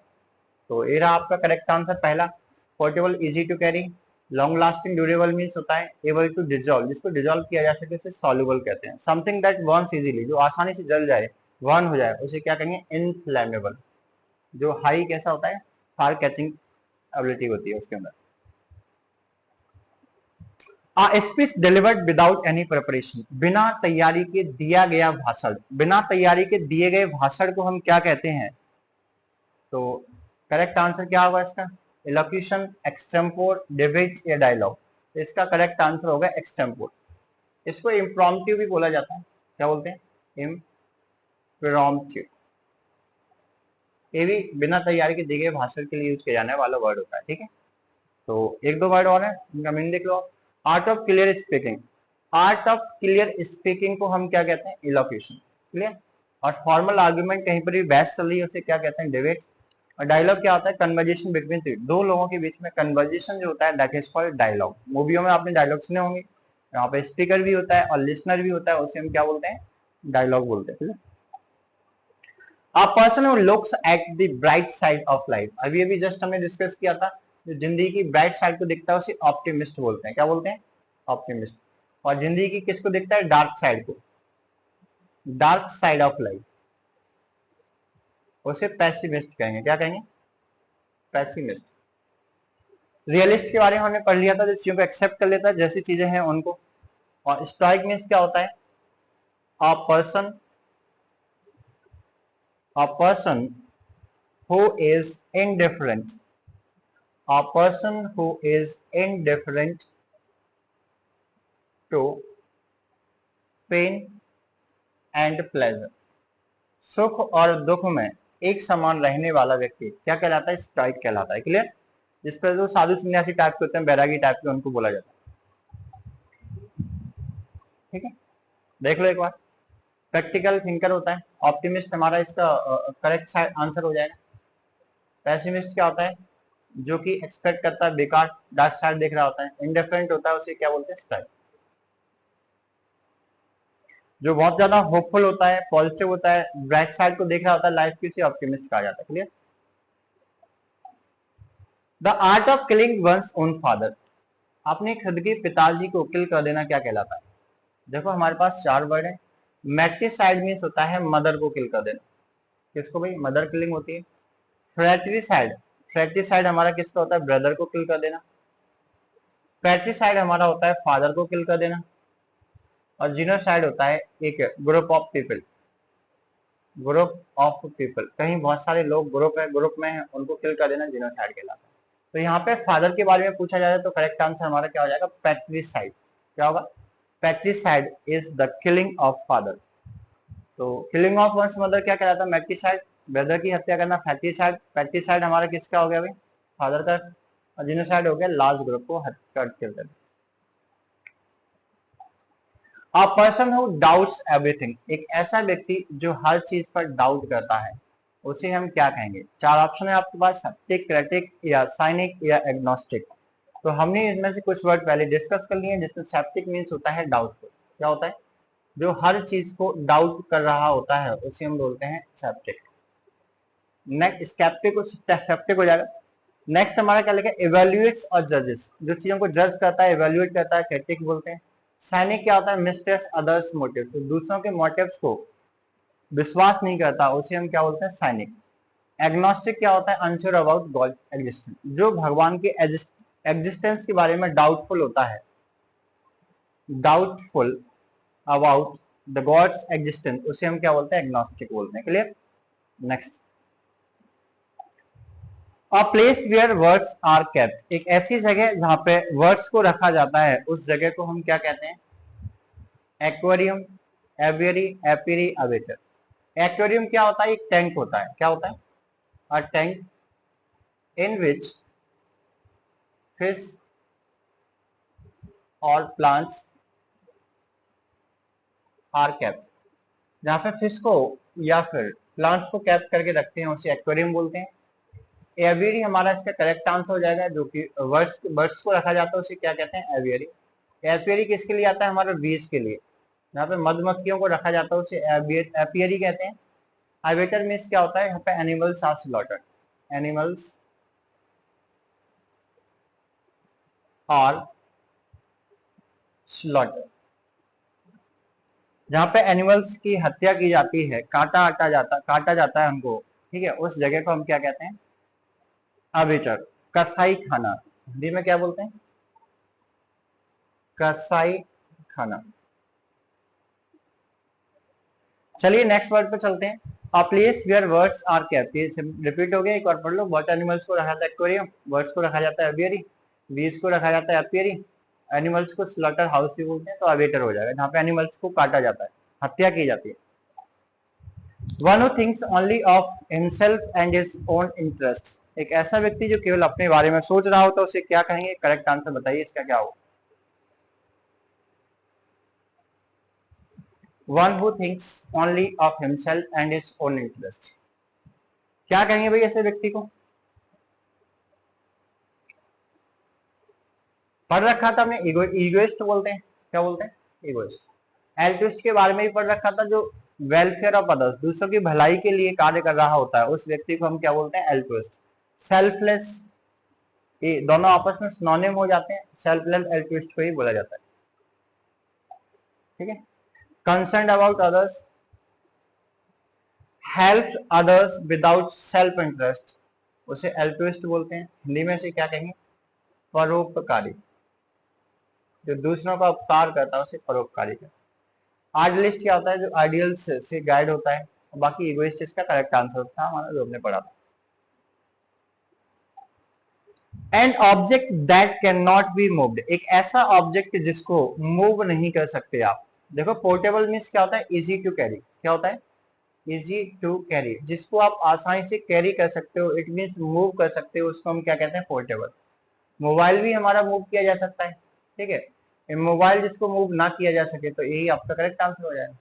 [SPEAKER 1] तो ये रहा आपका करेक्ट आंसर पहला। Portable, easy to carry. Long lasting, durable means होता है एबल टू डिजोल्व, जिसको डिजोल्व किया जा सके उसे सॉल्युबल कहते हैं। समथिंग दैट बर्न्स इजीली, जो आसानी से जल जाए बर्न हो जाए उसे क्या कहेंगे, इनफ्लेमेबल। जो हाई कैसा होता है, फायर कैचिंग एबिलिटी होती है उसके अंदर। Speech delivered without any preparation, बिना तैयारी के दिया गया भाषण, बिना तैयारी के दिए गए भाषण को हम क्या कहते हैं? तो करेक्ट आंसर क्या होगा इसका, इलोक्यूशन, एक्सटेम्पोर, डिबेट या डायलॉग। इसका करेक्ट आंसर होगा एक्सटेम्पोर। इसको इम्प्रॉम्प्टू भी बोला जाता है, क्या बोलते हैं, इम्प्रॉम्प्टू। ये भी बिना तैयारी के दिए गए भाषण के लिए यूज किया जाने वाला वर्ड होता है, ठीक है। तो एक दो वर्ड और है, इनका मीनिंग देख लो। Art of clear speaking, art of clear speaking को हम क्या कहते हैं, इलोक्यूशन, क्लियर। और फॉर्मल आर्ग्यूमेंट, कहीं पर भी बहस चल रही है उसे क्या कहते हैं, डिबेट। और डायलॉग क्या होता है, कन्वर्जेशन बिटवीन दो लोगों के बीच में कन्वर्जेशन जो होता है, दैट इज कॉल्ड डायलॉग। मूवियों में आपने डायलॉग सुने होंगे, यहाँ पे स्पीकर भी होता है और लिसनर भी होता है, उसे हम क्या बोलते हैं, डायलॉग बोलते हैं, ठीक है। A person who looks at the bright side of life, अभी अभी जस्ट हमने डिस्कस किया था, जो जिंदगी की ब्राइट साइड को दिखता है उसे ऑप्टिमिस्ट बोलते हैं, क्या बोलते हैं, ऑप्टिमिस्ट। और जिंदगी की किसको दिखता है, डार्क साइड को, डार्क साइड ऑफ लाइफ, उसे पेसिमिस्ट कहेंगे, क्या कहेंगे, पेसिमिस्ट। रियलिस्ट के बारे में हमने पढ़ लिया था, जो चीजों को एक्सेप्ट कर लेता है जैसी चीजें हैं उनको। और स्टोइक मीन्स क्या होता है, a person, a person who is indifferent, a person who is indifferent to pain and pleasure, सुख और दुख में एक समान रहने वाला व्यक्ति क्या कहलाता है, स्टोइक कहलाता है, क्लियर। जिस पर जो साधु सन्यासी टाइप के होते हैं, बैरागी टाइप के, उनको बोला जाता है, ठीक है। देख लो एक बार, प्रैक्टिकल थिंकर होता है, ऑप्टिमिस्ट हमारा इसका करेक्ट आंसर हो जाएगा। पेसिमिस्ट क्या होता है, जो कि एक्सपेक्ट करता है बेकार, डार्क साइड देख रहा होता है। इंडिफरेंट होता है, उसे क्या बोलते हैं, स्टोइक। जो बहुत ज्यादा होपफुल होता है, पॉजिटिव होता है, ब्राइट साइड को देख रहा होता है लाइफ की, उसे ऑप्टिमिस्ट कहा जाता है, clear. The art of killing one's own father, अपने खुद के पिताजी को किल कर देना क्या कहलाता है? देखो हमारे पास चार वर्ड है। मैट्रिसाइड मीन्स होता है मदर को किल कर देना, किसको भाई, मदर किलिंग होती है। फ्रेट्रिसाइड, फ्रेट्रिसाइड हमारा किसका होता है, ब्रदर को किल कर देना। पैट्रिसाइड हमारा होता है फादर को किल कर देना। और जीनोसाइड होता है एक group of people, group of people, कहीं बहुत सारे लोग ग्रुप है, ग्रुप में है, उनको किल कर देना जीनोसाइड कहलाता है। तो यहाँ पे फादर के बारे में पूछा जाए तो करेक्ट आंसर हमारा क्या हो जाएगा, पैट्रिसाइड। क्या होगा, patricide is the killing of father. तो किलिंग ऑफ वंस मदर क्या कहलाता है, मैट्रिसाइड, ब्रदर की हत्या करना पैट्रिसाइड। पैट्रिसाइड हमारा किसका हो गया भाई, फादर का। और जीनोसाइड हो गया लार्ज ग्रुप को किल कर देना। अ पर्सन हु डाउट्स एवरीथिंग, एक ऐसा व्यक्ति जो हर चीज पर डाउट करता है, उसे हम क्या कहेंगे? चार ऑप्शन है आपके पास, स्केप्टिक, क्रिटिक या साइनिक या एग्नोस्टिक। तो हमने इनमें से कुछ वर्ड पहले डिस्कस कर लिए हैं, जिसमें स्केप्टिक मीन्स होता है डाउटफुल, क्या होता है, जो हर चीज को डाउट कर रहा होता है उसे हम बोलते हैं स्केप्टिक। नेक्स्ट स्केप्टिक हो जाएगा। नेक्स्ट हमारा क्या लिखा है, इवेल्युएट्स और जजेस, जो चीजों को जज करता है, इवेल्युएट करता है, क्रिटिक बोलते हैं। साइनिक क्या होता है, मिस्ट्रस्ट अदर्स मोटिव, तो दूसरों के मोटिव्स को विश्वास नहीं करता, उसे हम क्या बोलते हैं, साइनिक। एग्नोस्टिक क्या होता है, अनश्योर अबाउट गॉड एग्जिस्टेंस, जो भगवान के एग्जिस्टेंस के बारे में डाउटफुल होता है, doubtful about the god's existence, उसे हम क्या बोलते हैं, एग्नोस्टिक बोलते हैं, clear. Next, a place where words are kept, एक ऐसी जगह जहां पे वर्ड्स को रखा जाता है, उस जगह को हम क्या कहते हैं, एक्वेरियम, एवियरी, एपीरी, अवेटर। एक्वेरियम क्या होता है, एक टैंक होता है, क्या होता है, a tank in which fish और प्लांट्स आर केप्ट, जहां पे फिश को या फिर प्लांट्स को कैप्ट करके रखते हैं, उसे एक्वेरियम बोलते हैं। एवियरी हमारा इसका करेक्ट आंसर हो जाएगा, जो कि बर्ड्स बर्ड्स को रखा जाता है उसे क्या कहते हैं, एवियरी। एपियरी किसके लिए आता है, हमारे बीज के लिए, यहाँ पे मधुमक्खियों को रखा जाता है उसे एपियरी कहते हैं। अवेटर मीन्स क्या होता है, यहाँ पे animals are slaughtered, animals are slaughtered. जहाँ पे एनिमल्स की हत्या की जाती है, काटा जाता है उनको, ठीक है, उस जगह को हम क्या कहते हैं? आर्बिटर, कसाई खाना। हिंदी में क्या बोलते हैं? कसाई खाना। चलिए नेक्स्ट वर्ड पे चलते हैं। A place where birds are kept, repeat हो गया, एक और पढ़ लो। व्हाट एनिमल्स को रखा जाता है एक्वेरियम, बर्ड्स को रखा जाता है एवियरी, बीज को रखा जाता है एपियरी, एनिमल्स को स्लॉटर हाउस भी बोलते हैं, तो अवेटर हो जाएगा, जहाँ पे एनिमल्स को काटा जाता है, हत्या की जाती है। One who thinks only of himself and his own interest, एक ऐसा व्यक्ति जो केवल अपने बारे में सोच रहा होता है, उसे क्या कहेंगे? करेक्ट आंसर बताइए इसका क्या होगा? One who thinks only of himself and his own interest, क्या कहेंगे भाई ऐसे व्यक्ति को? पढ़ रखा था हमने, इगोइस्ट बोलते हैं, क्या बोलते हैं? इगोइस्ट। एल्ट्रिस्ट के बारे में भी पढ़ रखा था, जो वेलफेयर ऑफ अदर्स, दूसरों की भलाई के लिए कार्य कर रहा होता है, उस व्यक्ति को हम क्या बोलते हैं? एल्ट्रिस्ट। सेल्फलेस, ये दोनों आपस में सिनोनिम हो जाते हैं, सेल्फलेस एल्ट्रिस्ट को ही बोला जाता है, ठीक है। Concern about others, help others without self interest, उसे एल्ट्रिस्ट बोलते हैं। हिंदी में से क्या कहेंगे? परोपकारी, जो दूसरों का उपकार करता है उसे परोपकारी कहते हैं। आइडियलिस्ट क्या होता है? जो आइडियल्स से गाइड होता है। बाकी इगोइस्ट इसका करेक्ट आंसर था हमारा, जो हमने पढ़ा था। An object that can not be moved, एक ऐसा ऑब्जेक्ट जिसको मूव नहीं कर सकते आप। देखो पोर्टेबल मीन्स क्या होता है? इजी टू कैरी, क्या होता है? इजी टू कैरी, जिसको आप आसानी से कैरी कर सकते हो, इट मीन्स मूव कर सकते हो, उसको हम क्या कहते हैं? पोर्टेबल। मोबाइल भी हमारा मूव किया जा सकता है, ठीक है। मोबाइल जिसको मूव ना किया जा सके, तो यही आपका करेक्ट आंसर हो जाएगा,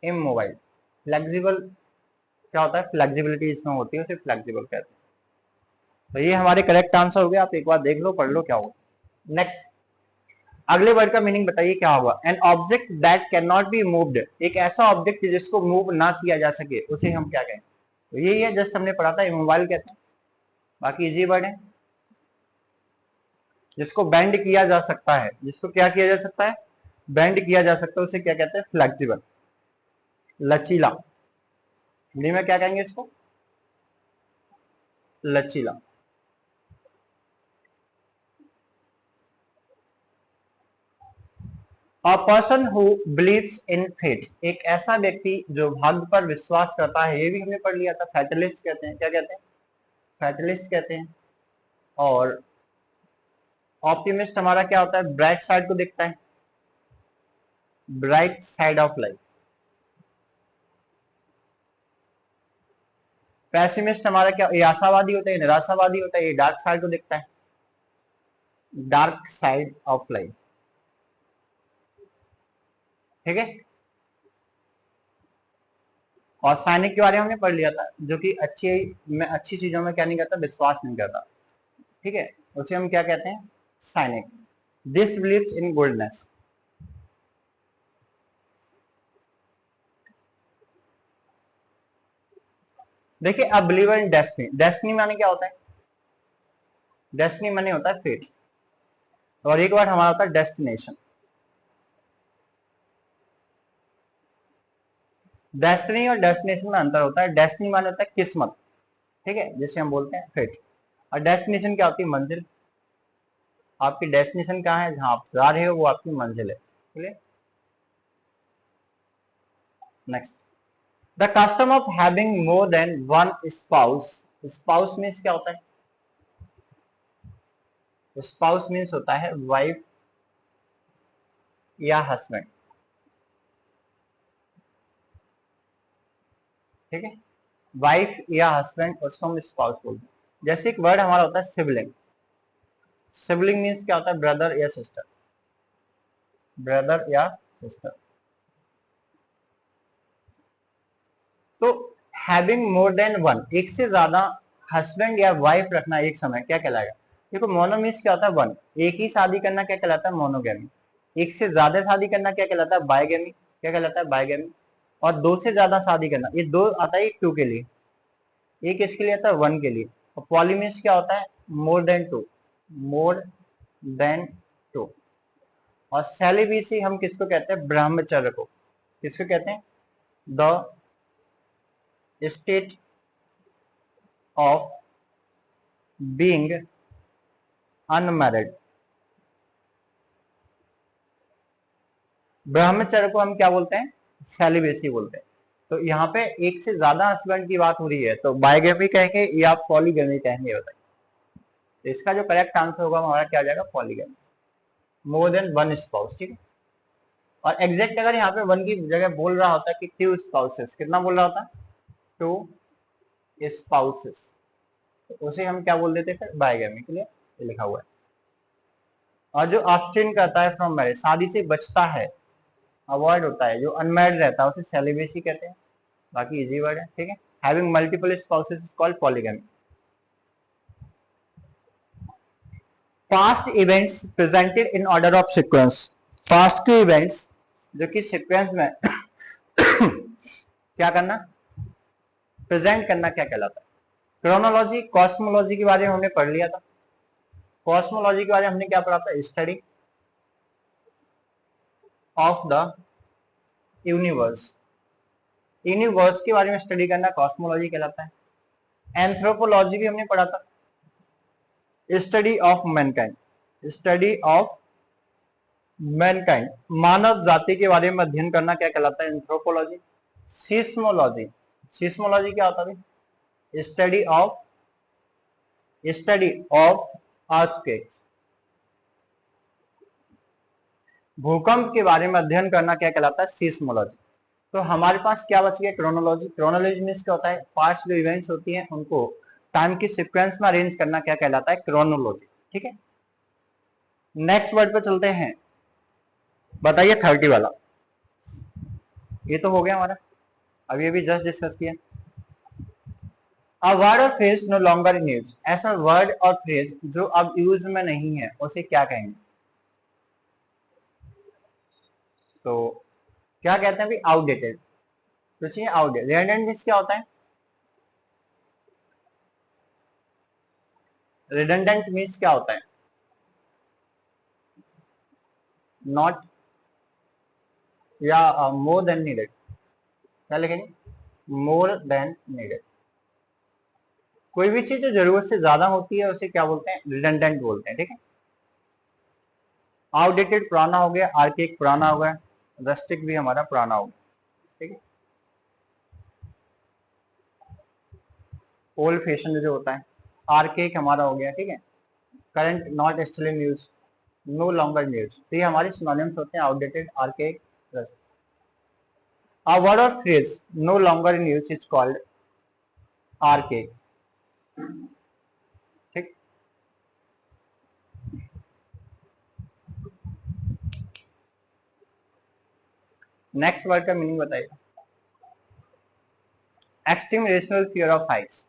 [SPEAKER 1] इम मोबाइल। फ्लेक्सिबल क्या होता है? फ्लेक्सिबिलिटी इसमें होती है, उसे फ्लेक्सिबल कहते हैं। तो ये हमारे करेक्ट आंसर हो गया, आप एक बार देख लो, पढ़ लो क्या होगा। नेक्स्ट, अगले वर्ड का मीनिंग बताइए क्या होगा? An object that can not be moved, एक ऐसा ऑब्जेक्ट जिसको मूव ना किया जा सके, उसे हम क्या कहें? तो यही है, जस्ट हमने पढ़ा था, मोबाइल कहते हैं। बाकी इजी वर्ड है। जिसको बेंड किया जा सकता है, जिसको क्या किया जा सकता है? बेंड किया जा सकता है, उसे क्या कहते हैं? फ्लेक्सिबल, लचीला। हिंदी में क्या कहेंगे इसको? लचीला। A person who believes in fate, एक ऐसा व्यक्ति जो भाग्य पर विश्वास करता है, ये भी हमने पढ़ लिया था। फैटलिस्ट कहते हैं, क्या कहते हैं? फैटलिस्ट कहते हैं। और ऑप्टिमिस्ट हमारा क्या होता है? ब्राइट साइड को देखता है, bright side of life. Pessimist हमारा क्या? ये आशावादी होता है, निराशावादी होता है, ये डार्क साइड को देखता है, डार्क साइड ऑफ लाइफ, ठीक है। और सैनिक के बारे में हमने पढ़ लिया था, जो कि अच्छी चीजों में क्या नहीं करता? विश्वास नहीं करता, ठीक है, उसे हम क्या कहते हैं? सैनिक। This believes in goodness. देखिए, अब बिलीवर इन डेस्टिनी, डेस्टिनी माने क्या होता है? डेस्टिनी माने होता है फेट, और एक बार हमारा होता है डेस्टिनेशन। डेस्टिनी और डेस्टिनेशन में अंतर होता है। डेस्टिनी माने होता है किस्मत, ठीक है, जिसे हम बोलते हैं फेट। और डेस्टिनेशन क्या होती है? मंजिल। आपकी डेस्टिनेशन कहाँ है? जहां आप जा रहे हो वो आपकी मंजिल है, ठीक। Next, the custom of having more than one spouse, spouse means क्या होता है? स्पाउस मीन्स होता है वाइफ या हस्बैंड, ठीक है, वाइफ या हस्बैंड, उसको हम स्पाउस बोलते हैं। जैसे एक वर्ड हमारा होता है सिबलिंग, सिबलिंग मीन्स क्या होता है? ब्रदर या सिस्टर, ब्रदर या सिस्टर। तो हैविंग मोर देन वन, एक से ज्यादा हस्बैंड या वाइफ रखना एक समय, क्या कहलाएगा? देखो मोनो मीन्स क्या होता है? वन, एक ही शादी करना क्या कहलाता है? मोनोगेमी। एक से ज्यादा शादी करना क्या कहलाता है? बायगेमी, क्या कहलाता है? बायगेमी। और दो से ज्यादा शादी करना, ये दो आता है टू के लिए, एक इसके लिए आता है वन के लिए। और पॉली मीन्स क्या होता है? More than two, more than two. और सेलिबेसी हम किसको कहते हैं? ब्रह्मचर्य को, किसको कहते हैं? The state of being unmarried. ब्रह्मचर्य को हम क्या बोलते हैं? सेलिबेसी बोलते हैं। तो यहाँ पे एक से ज्यादा हस्बैंड की बात हो रही है, तो बाइगेमी कहेंगे या पॉलीगेमी कहेंगे? बताइए। तो इसका जो करेक्ट आंसर होगा हमारा क्या आ जाएगा? Polygamy, more than one spouse. ठीक है। और एग्जैक्ट अगर यहाँ पे वन की जगह बोल रहा होता है कि 2 स्पाउसेस, कितना बोल रहा होता? 2 स्पाउसेस, तो उसे हम क्या बोल देते? फिर बाइगेमी के लिए लिखा हुआ है। और जो अब्सटेन करता है फ्रॉम मैरिज, शादी से बचता है, अवॉइड होता है, जो अनमैरिड रहता है, उसे सेलिबेसी कहते हैं। बाकी इजी वर्ड है। ठीक है। Having multiple spouses is called polygamy. Past events presented in order of sequence. Past के इवेंट्स जो कि सीक्वेंस में क्या करना? प्रेजेंट करना, क्या कहलाता है? क्रोनोलॉजी, कॉस्मोलॉजी के बारे में हमने पढ़ लिया था। कॉस्मोलॉजी के बारे में हमने क्या पढ़ा था? Study of the universe. Universe के बारे में स्टडी करना कॉस्मोलॉजी कहलाता है। एंथ्रोपोलॉजी भी हमने पढ़ा था, study of mankind. Study of mankind, मानव जाति के बारे में अध्ययन करना क्या कहलाता है? एंथ्रोपोलॉजी। सिस्मोलॉजी, सिस्मोलॉजी क्या होता है? Study of earthquakes. भूकंप के बारे में अध्ययन करना क्या कहलाता है? सिस्मोलॉजी। तो हमारे पास क्या बच गया? क्रोनोलॉजी। क्रोनोलॉजी मींस क्या होता है? पास्ट जो इवेंट्स होती हैं उनको टाइम की सीक्वेंस में अरेंज करना क्या कहलाता है? क्रोनोलॉजी। ठीक है। नेक्स्ट वर्ड पे चलते हैं। बताइए 30 वाला। ये तो हो गया हमारा, अभी अभी जस्ट डिस्कस किया। अ वर्ड और phrase no longer in use. ऐसा वर्ड और फ्रेज जो अब यूज में नहीं है उसे क्या कहेंगे? तो क्या कहते हैं? आउटडेटेड। तो चाहिए आउटडेटेड। रिडंडेंट मींस क्या होता है? रिडंडेंट मींस क्या होता है? नॉट या मोर देन नीडेड। क्या लिखेंगे? More than needed. कोई भी चीज जो जरूरत से ज्यादा होती है उसे क्या बोलते हैं? रिडंडेंट बोलते हैं। ठीक है। आउटडेटेड पुराना हो गया, आर्केक पुराना हो गया, रस्टिक भी हमारा पुराना हो गया। ठीक है। ओल्ड फैशन जो होता है, आर्केक हमारा हो गया। ठीक है। Current, not still in use, no longer use. तो ये हमारे सिनोनिम्स होते हैं, outdated, archaic, rustic. A word or phrase no longer in use is called archaic. ठीक। नेक्स्ट वर्ड का मीनिंग बताइए। Extreme rational fear of Heights.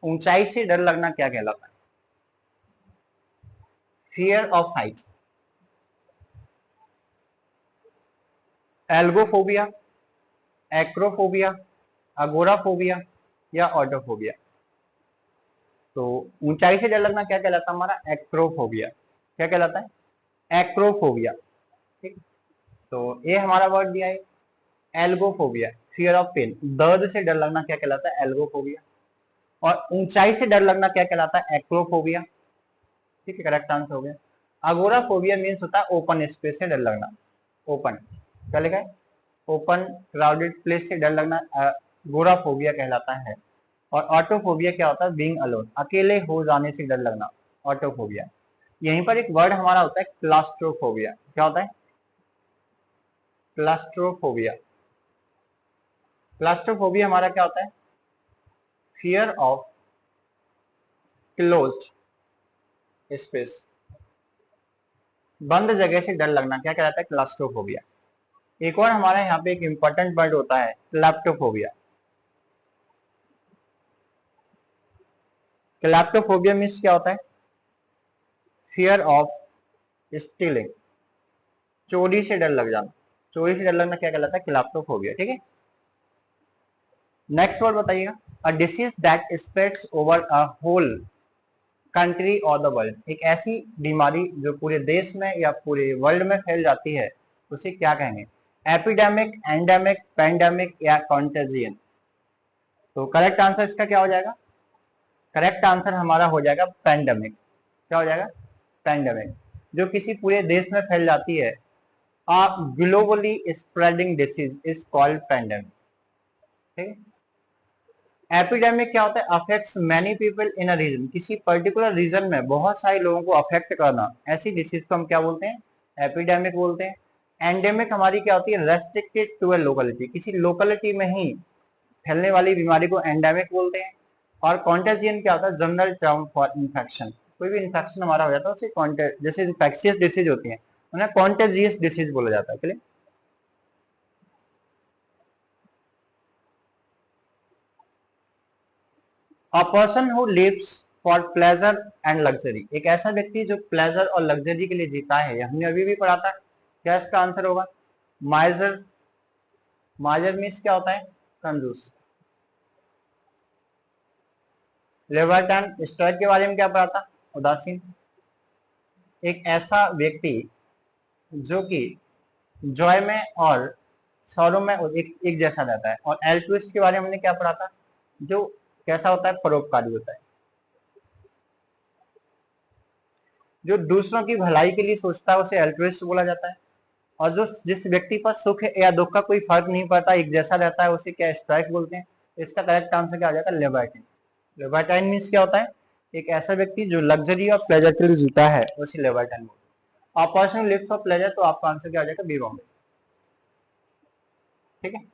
[SPEAKER 1] ऊंचाई से डर लगना क्या कहलाता है? Fear of Heights. Algophobia, acrophobia, agoraphobia या ऑटोफोबिया। तो ऊंचाई से डर लगना क्या कहलाता है हमारा? एक्रोफोबिया। क्या कहलाता है? एक्रोफोबिया। ठीक। तो ये हमारा वर्ड दिया है। एल्गोफोबिया, फियर ऑफ पेन, दर्द से डर लगना क्या कहलाता है? एल्गोफोबिया। और ऊंचाई से डर लगना क्या कहलाता है? एक्रोफोबिया। ठीक है, करेक्ट आंसर हो गया। अगोराफोबिया मीन्स होता है ओपन स्पेस से डर लगना। ओपन, क्या लिखा है? ओपन क्राउडेड प्लेस से डर लगना अगोराफोबिया कहलाता है। और ऑटोफोबिया क्या होता है? बीइंग अलोन, अकेले हो जाने से डर लगना, ऑटोफोबिया। यहीं पर एक वर्ड हमारा होता है क्लास्ट्रोफोबिया। क्या होता है? क्लास्ट्रोफोबिया। क्लास्ट्रोफोबिया हमारा क्या होता है? फियर ऑफ क्लोज्ड स्पेस, बंद जगह से डर लगना क्या कहलाता है? क्लास्ट्रोफोबिया। एक और हमारा यहाँ पे एक इंपॉर्टेंट वर्ड होता है क्लैप्टोफोबिया। क्लैप्टोफोबिया मीन्स क्या होता है? फियर ऑफ स्टीलिंग, चोरी से डर लग जाना। चोरी से डर लगना क्या कहलाता है? क्लैप्टोफोबिया। ठीक है। नेक्स्ट वर्ड बताइएगा। A disease that spreads over a whole country or the world, एक ऐसी बीमारी जो पूरे देश में या पूरे वर्ल्ड में फैल जाती है उसे क्या कहेंगे? एपिडेमिक, एंडेमिक, पेंडेमिक या कॉन्टेजियन। तो करेक्ट आंसर इसका क्या हो जाएगा? करेक्ट आंसर हमारा हो जाएगा पेंडेमिक। क्या हो जाएगा? पेंडेमिक, जो किसी पूरे देश में फैल जाती है। A globally spreading disease is called pandemic। ठीक है। एपिडेमिक क्या होता है? Affects many people in a region, किसी पर्टिकुलर रीजन में बहुत सारे लोगों को अफेक्ट करना, ऐसी डिसीज को हम क्या बोलते हैं? एपिडेमिक बोलते हैं। एंडेमिक हमारी क्या होती है? रेस्ट्रिक्टेड टू अ लोकेलिटी, किसी लोकेलिटी में ही फैलने वाली बीमारी को एंडेमिक बोलते हैं। और कॉन्टेजियन क्या होता है? जनरल टर्म फॉर इन्फेक्शन, कोई भी इन्फेक्शन हमारा हो जाता है उसे जैसे इन्फेक्शियस डिसीज होती है उन्हें कॉन्टेजियस डिसीज बोला जाता है। चलिए, a person who lives for pleasure and luxury, एक ऐसा व्यक्ति जो प्लेजर और लग्जरी के लिए जीता है, हमने अभी भी पढ़ा था। क्या इसका आंसर होगा? माइजर। माइजर मीन्स क्या होता है? कंजूस। लिबर्टन स्टोइक के बारे में क्या पढ़ा था? उदासीन। एक ऐसा व्यक्ति जो कि जॉय में और सौरों में एक जैसा रहता है। और एल्ट्रुइस्ट के बारे में हमने क्या पढ़ा था? जो कैसा होता है? परोपकारी होता है, जो दूसरों की भलाई के लिए सोचता है उसे एल्ट्रुइस्ट बोला जाता है। और जो जिस व्यक्ति पर सुख या दुख का कोई फर्क नहीं पड़ता, एक जैसा रहता है, उसे क्या? स्टोइक बोलते हैं। इसका करेक्ट आंसर क्या आ जाएगा? लिबर्टाइन। लिबर्टाइन मीन्स क्या होता है? एक ऐसा व्यक्ति जो लग्जरी और प्लेजर के लिए जीता है उसे लिबर्टाइन बोलते हैं। और पर्सन लिव्स फॉर प्लेजर, तो आपका आंसर क्या आ जाएगा? बी बॉम्बे। ठीक है।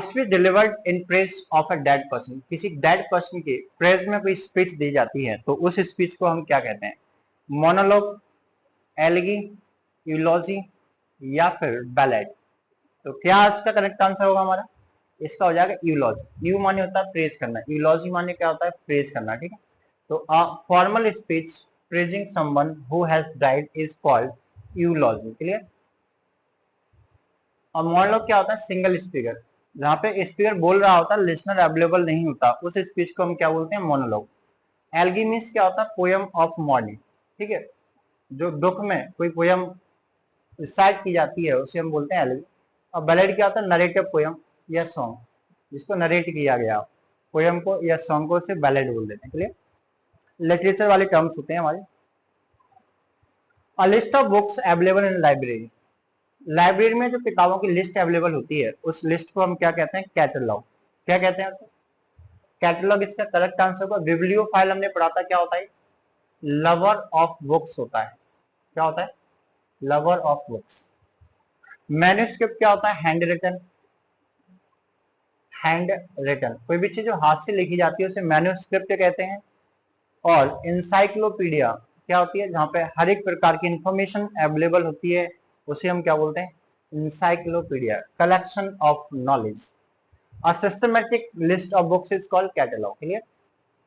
[SPEAKER 1] Speech delivered in praise of a dead person, किसी डेड पर्सन के प्रेज में कोई स्पीच दी जाती है तो उस स्पीच को हम क्या कहते हैं? मोनोलॉग, एलगी, यूलॉजी या फिर बैलेड। तो क्या इसका करेक्ट आंसर होगा हमारा? इसका हो जाएगा यूलॉजी। यू माने होता है प्रेज करना, यूलॉजी माने क्या होता है? प्रेज करना। ठीक है। तो formal speech praising someone who has died is called eulogy. Clear. और मोनोलॉग क्या होता है? सिंगल स्पीकर, जहाँ पे स्पीकर बोल रहा होता है, लिसनर अवेलेबल नहीं होता, उस स्पीच को हम क्या बोलते हैं? मोनोलॉग। एल्गी मीन्स क्या होता है? Poem of morning. ठीक है। जो दुख में कोई पोयम रिसाइट की जाती है उसे हम बोलते हैं एल्गी। और बैलेड क्या होता है? नरेटिव पोयम या सॉन्ग, जिसको नरेट किया गया पोयम को या सॉन्ग को, उसे बैलेड बोल देते हैं। क्लियर। लिटरेचर वाले टर्म्स होते हैं हमारे। A list of books available in library, library में जो किताबों की लिस्ट अवेलेबल होती है उस लिस्ट को हम क्या कहते हैं? कैटलॉग। क्या कहते हैं? कैटलॉग। इसका करेक्ट आंसर होगा बिब्लियोफाइल। हमने पढ़ा था क्या होता है? लवर ऑफ बुक्स होता है। क्या होता है? Lover of books. मैन्युस्क्रिप्ट क्या होता है? Hand written. हैंड रिटन, कोई भी चीज जो हाथ से लिखी जाती है उसे मैन्युस्क्रिप्ट कहते हैं। और इंसाइक्लोपीडिया क्या होती है? जहाँ पे हर एक प्रकार की इंफॉर्मेशन अवेलेबल होती है उसे हम क्या बोलते हैं? Encyclopedia, collection of knowledge. A systematic list of books is called catalogue. Clear.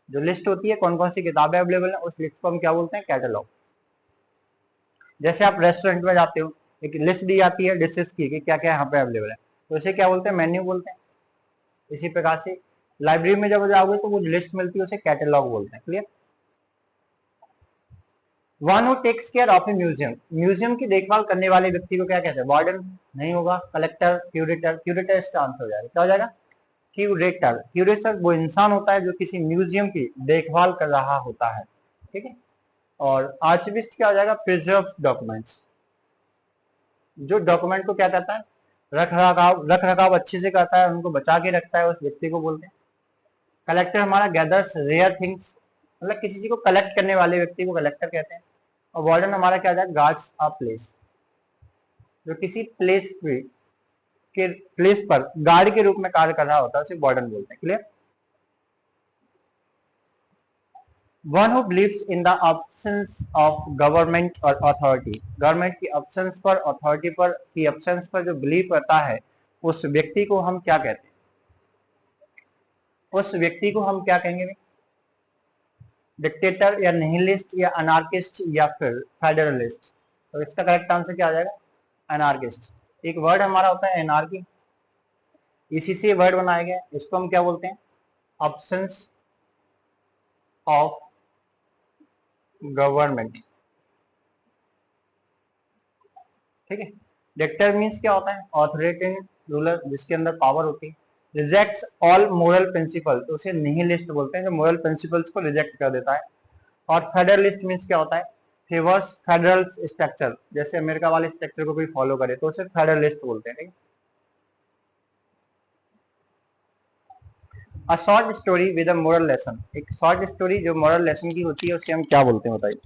[SPEAKER 1] जो लिस्ट होती है कौन कौन सी किताबें अवेलेबल है उस लिस्ट को हम क्या बोलते हैं? कैटलॉग। जैसे आप रेस्टोरेंट में जाते हो, एक लिस्ट दी जाती है डिशेस की कि क्या क्या यहाँ पे अवेलेबल है, तो उसे क्या बोलते हैं? मेन्यू बोलते हैं। इसी प्रकार से लाइब्रेरी में जब जाओगे तो वो लिस्ट मिलती है उसे कैटलॉग बोलते हैं। Clear. One who takes care of a museum, museum की देखभाल करने वाले व्यक्ति को क्या कहते हैं? वार्डन नहीं होगा, कलेक्टर, क्यूरेटर। क्यूरेटर इसका आंसर हो जाएगा। क्या हो जाएगा? क्यूरेटर। क्यूरेटर वो इंसान होता है जो किसी म्यूजियम की देखभाल कर रहा होता है। ठीक है। और आर्चिविस्ट क्या हो जाएगा? प्रिजर्व डॉक्यूमेंट्स, जो डॉक्यूमेंट को क्या करता है? रख रखाव अच्छे से करता है, उनको बचा के रखता है, उस व्यक्ति को बोलते हैं। कलेक्टर हमारा गैदर्स रेयर थिंग्स, मतलब किसी चीज को कलेक्ट करने वाले व्यक्ति को कलेक्टर कहते हैं। और वार्डन हमारा क्या जाएगा? गार्ड्स अ प्लेस, जो किसी प्लेस पर गार्ड के रूप में कार्य कर रहा होता है उसे वार्डन बोलते हैं। Clear. One who believes in the absence of government और अथॉरिटी, गवर्नमेंट की एब्सेंस पर, अथॉरिटी पर की एब्सेंस पर जो बिलीव करता है उस व्यक्ति को हम क्या कहते हैं? उस व्यक्ति को हम क्या कहेंगे? डिक्टेटर या निहिलिस्ट या अनार्किस्ट या फिर फेडरलिस्ट। तो इसका करेक्ट आंसर क्या आ जाएगा? अनार्किस्ट। एक वर्ड हमारा होता है एनार्की, इसी से वर्ड बनाया गया, इसको हम क्या बोलते हैं, अब्सेंस ऑफ गवर्नमेंट। ठीक है। डिक्टेटर मीन्स क्या होता है, ऑथोरिटेरियन रूलर जिसके अंदर पावर होती है। रिजेक्ट्स ऑल मोरल प्रिंसिपल्स, उसे निहिलिस्ट बोलते हैं, जो मोरल प्रिंसिपल्स को रिजेक्ट कर देता है। और फेडरलिस्ट मीन्स क्या होता है, फेवर्स फेडरल स्ट्रक्चर, जैसे अमेरिका वाले स्ट्रक्चर को कोई फॉलो करे तो उसे फेडरलिस्ट बोलते हैं। ठीक है। A short story with a moral lesson, एक शॉर्ट स्टोरी जो मोरल लेसन की होती है उसे हम क्या बोलते हैं बताइए।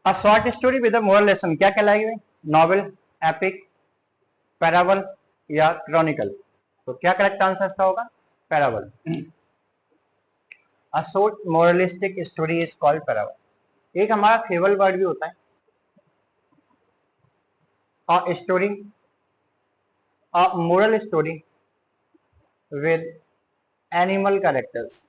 [SPEAKER 1] A short story with a moral lesson क्या कहलाएगी, नॉवेल, एपिक, पैराबल या क्रॉनिकल। तो क्या करेक्ट आंसर इसका होगा, parable. A short moralistic story is called parable. एक हमारा फेबल वर्ड भी होता है, a story, a moral story with animal characters.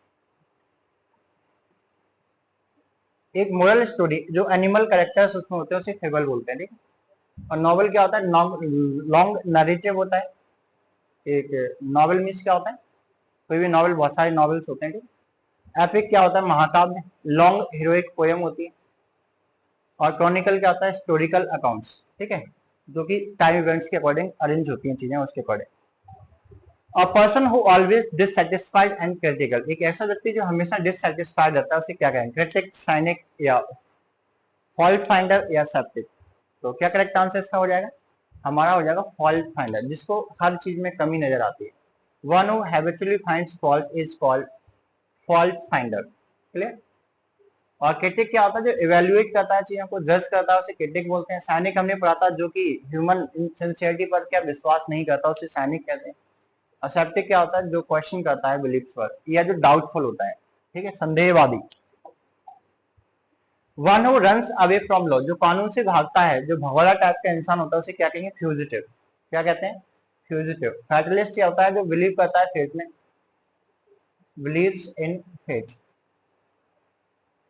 [SPEAKER 1] एक मोरल स्टोरी जो एनिमल कैरेक्टर्स उसमें होते हैं उसे फेबल बोलते हैं। ठीक है। और नॉवल क्या होता है, लॉन्ग नरेटिव होता है। एक नॉवल मीन्स क्या होता है, कोई भी नॉवल, बहुत सारे नॉवेल्स होते हैं। ठीक है। एपिक क्या होता है, महाकाव्य, लॉन्ग हीरोइक पोएम होती है। और क्रॉनिकल क्या होता है, हिस्टोरिकल अकाउंट्स। ठीक है, जो कि टाइम इवेंट्स के अकॉर्डिंग अरेंज होती हैं चीजें उसके according. A person who always dissatisfied and critical, एक ऐसा व्यक्ति जो हमेशा डिससेटिस्फाइड रहता है उसे क्या कहेंगे, क्रिटिक, साइनिक या फॉल्ट फाइंडर या सेप्टिक। तो क्या करेक्ट आंसर इसका हो जाएगा, हमारा हो जाएगा फॉल्ट फाइंडर, जिसको हर चीज में कमी नजर आती है। One who habitually finds fault is called fault finder. Clear. और क्रिटिक क्या होता है, जो इवेल्युएट करता है चीजों को, जज करता है, उसे क्रिटिक बोलते हैं। साइनिक हमने पढ़ा था, जो कि ह्यूमन सिंसियरिटी पर क्या विश्वास नहीं करता उसे साइनिक कहते हैं। और सेप्टिक क्या होता है, जो क्वेश्चन करता है बिलीफ्स पर, या जो डाउटफुल होता है। ठीक है, संदेहवादी। One who runs away from law, जो कानून से भागता है, जो भगोड़ा टाइप का इंसान होता है उसे क्या कहेंगे, फ्यूजिटिव। क्या कहते हैं, फ्यूजिटिव। फैटलिस्ट क्या होता है, जो बिलीव करता है फेट में, बिलीव्स इन फेट,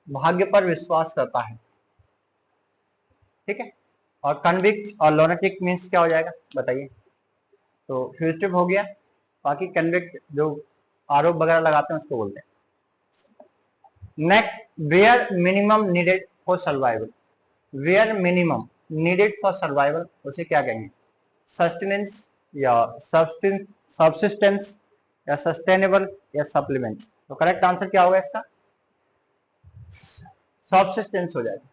[SPEAKER 1] भाग्य पर विश्वास करता है। ठीक है। और कन्विक्ट और लोनेटिक मीन्स क्या हो जाएगा बताइए। तो फ्यूजिटिव हो गया, बाकी कन्विक्ट जो आरोप वगैरह लगाते हैं उसको बोलते हैं। Next, where minimum needed for survival, where minimum needed for survival उसे क्या कहेंगे, सस्टेनेंस या सब्सिस्टेंस या सस्टेनेबल या सप्लीमेंट। तो करेक्ट आंसर क्या होगा इसका, सब्सिस्टेंस हो जाएगा।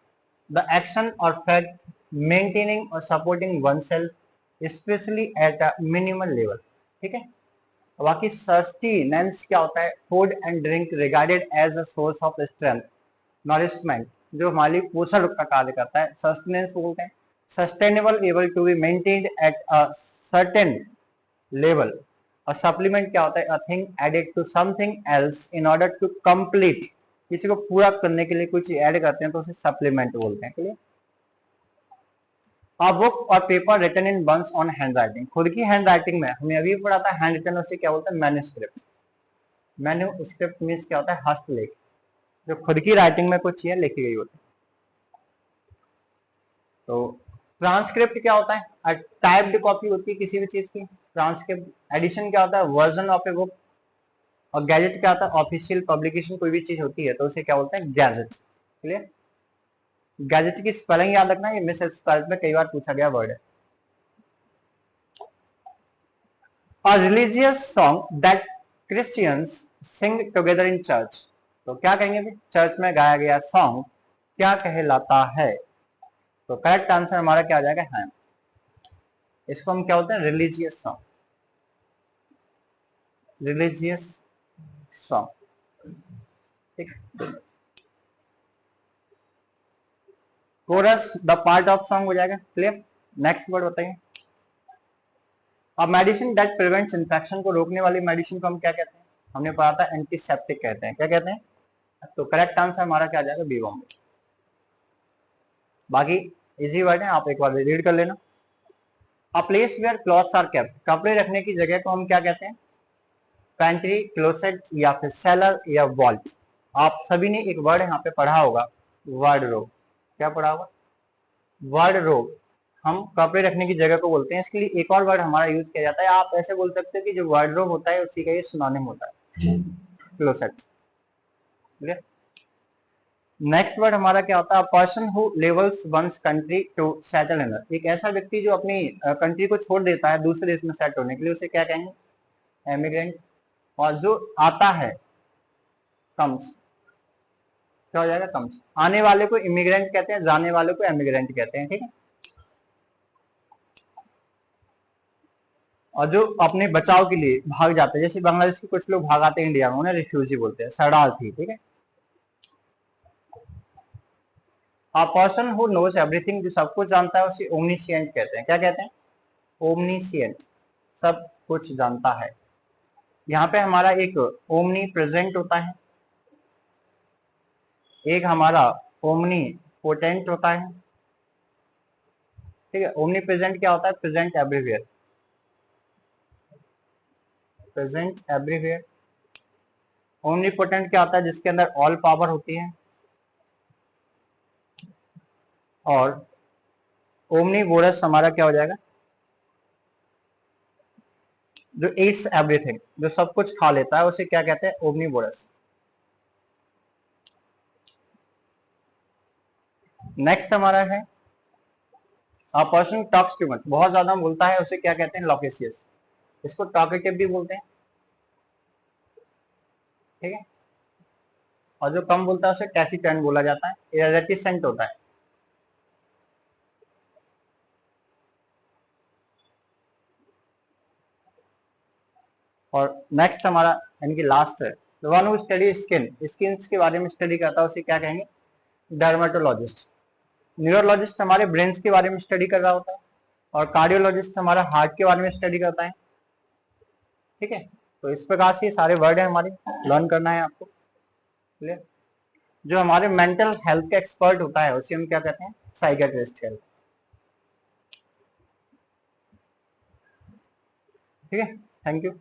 [SPEAKER 1] The action or fact maintaining or supporting oneself especially at a minimal level. ठीक है। बाकी सस्टेनेंस क्या होता है, food and drink regarded as a source of strength, nourishment, जो हमारी पोषण का कार्य करता है, सस्टेनेंस बोलते हैं। Sustainable, able to be maintained at a certain level. और सप्लीमेंट क्या होता है, a thing added to something else in order to complete, किसी को पूरा करने के लिए कुछ ऐड करते हैं तो उसे सप्लीमेंट बोलते हैं। Clear. A book or paper written in one's own handwriting, खुद की हैंड राइटिंग में, हमने अभी पढ़ा था हैंड रिटन, उसे क्या बोलते हैं, मैन्युस्क्रिप्ट। मैन्युस्क्रिप्ट मीन्स क्या होता है, हस्तलेख, जो खुद की राइटिंग में कुछ चीजें लिखी गई होती है। तो ट्रांसक्रिप्ट क्या होता है, टाइप्ड कॉपी होती है किसी भी चीज की, ट्रांसक्रिप्ट। एडिशन क्या होता है, वर्जन ऑफ ए बुक। और गैजेट क्या होता है, ऑफिशियल पब्लिकेशन कोई भी चीज होती है तो उसे क्या बोलते हैं, गैजेट। क्लियर। गैजेट की स्पेलिंग याद रखना, ये मिस स्पेल्ड में कई बार पूछा गया वर्ड है। A religious song that Christians sing together in church, तो क्या कहेंगे भी, चर्च में गाया गया सॉन्ग क्या कहलाता है। तो करेक्ट आंसर हमारा क्या आ जाएगा, है। इसको हम क्या बोलते हैं, रिलीजियस सॉन्ग, रिलीजियस सॉन्ग। ठीक। Chorus the part of song हो जाएगा। क्लियर। नेक्स्ट वर्ड बताइए। अब मेडिसिन दैट प्रिवेंट्स इन्फेक्शन, को रोकने वाली मेडिसिन को हम क्या कहते हैं, हमने पढ़ा था एंटीसेप्टिक कहते हैं। क्या कहते हैं, तो करेक्ट आंसर हमारा क्या आ जाएगा, बी बॉम्बे। बाकी इजी वर्ड है, आप एक बार रीड कर लेना। A place where clothes are kept, कपड़े रखने की जगह को हम क्या कहते हैं, पैंट्री, क्लोसेट या फिर सेलर या वॉल्ट। आप सभी ने एक वर्ड यहाँ पे पढ़ा होगा, वार्डरोब। क्या पढ़ा होगा, वार्डरोब। हम कपड़े रखने की जगह को बोलते हैं। इसके लिए एक और वर्ड हमारा यूज किया जाता है, आप ऐसे बोल सकते हो कि जो वार्डरोब होता है उसी का ये सिनोनिम होता है, क्लोसेट। नेक्स्ट वर्ड हमारा क्या होता है, person who leaves one's country to settle in, एक ऐसा व्यक्ति जो अपनी कंट्री को छोड़ देता है दूसरे देश में सेट होने के लिए, उसे क्या कहेंगे, एमिग्रेंट। और जो आता है, कम्स, क्या हो जाएगा, कम्स। आने वाले को इमिग्रेंट कहते हैं, जाने वाले को एमिग्रेंट कहते हैं, ठीक है। और जो अपने बचाव के लिए भाग जाते हैं, जैसे बांग्लादेश के कुछ लोग भाग आते हैं इंडिया में, उन्हें रिफ्यूजी बोलते हैं, शरणार्थी, ठीक है। A person who knows everything, जो सब कुछ जानता है, उसे ओमनीसिएंट कहते हैं। क्या कहते हैं, ओमनीसिएंट, सब कुछ जानता है। यहाँ पे हमारा एक ओमनी प्रेजेंट होता है, एक हमारा ओमनी पोटेंट होता है, ठीक है। ओमनी प्रेजेंट क्या होता है, present everywhere, present everywhere. Omni potent क्या होता है, जिसके अंदर ऑल पावर होती है। और ओमनीवोरस हमारा क्या हो जाएगा, जो ईट्स एवरीथिंग, जो सब कुछ खा लेता है, उसे क्या कहते हैं, ओमनीवोरस। नेक्स्ट हमारा है, a person talks too much, बहुत ज्यादा बोलता है, उसे क्या कहते हैं, लॉकेसियस। इसको टॉकेटिव भी बोलते हैं, ठीक है। और जो कम बोलता है उसे टैसिटर्न बोला जाता है, या रेटिसेंट होता है। और नेक्स्ट हमारा यानी कि लास्ट है, the one who study skin, skin के बारे में स्टडी करता है, उसे क्या कहेंगे, डर्मेटोलॉजिस्ट। न्यूरोलॉजिस्ट हमारे ब्रेन्स के बारे में स्टडी कर रहा होता है, और कार्डियोलॉजिस्ट हमारा हार्ट के बारे में स्टडी करता है, ठीक है। तो इस प्रकार से सारे वर्ड है हमारे, लर्न करना है आपको, क्लियर। जो हमारे मेंटल हेल्थ का एक्सपर्ट होता है उसे हम क्या कहते हैं, साइकियाट्रिस्ट कहते हैं, ठीक है। Thank you.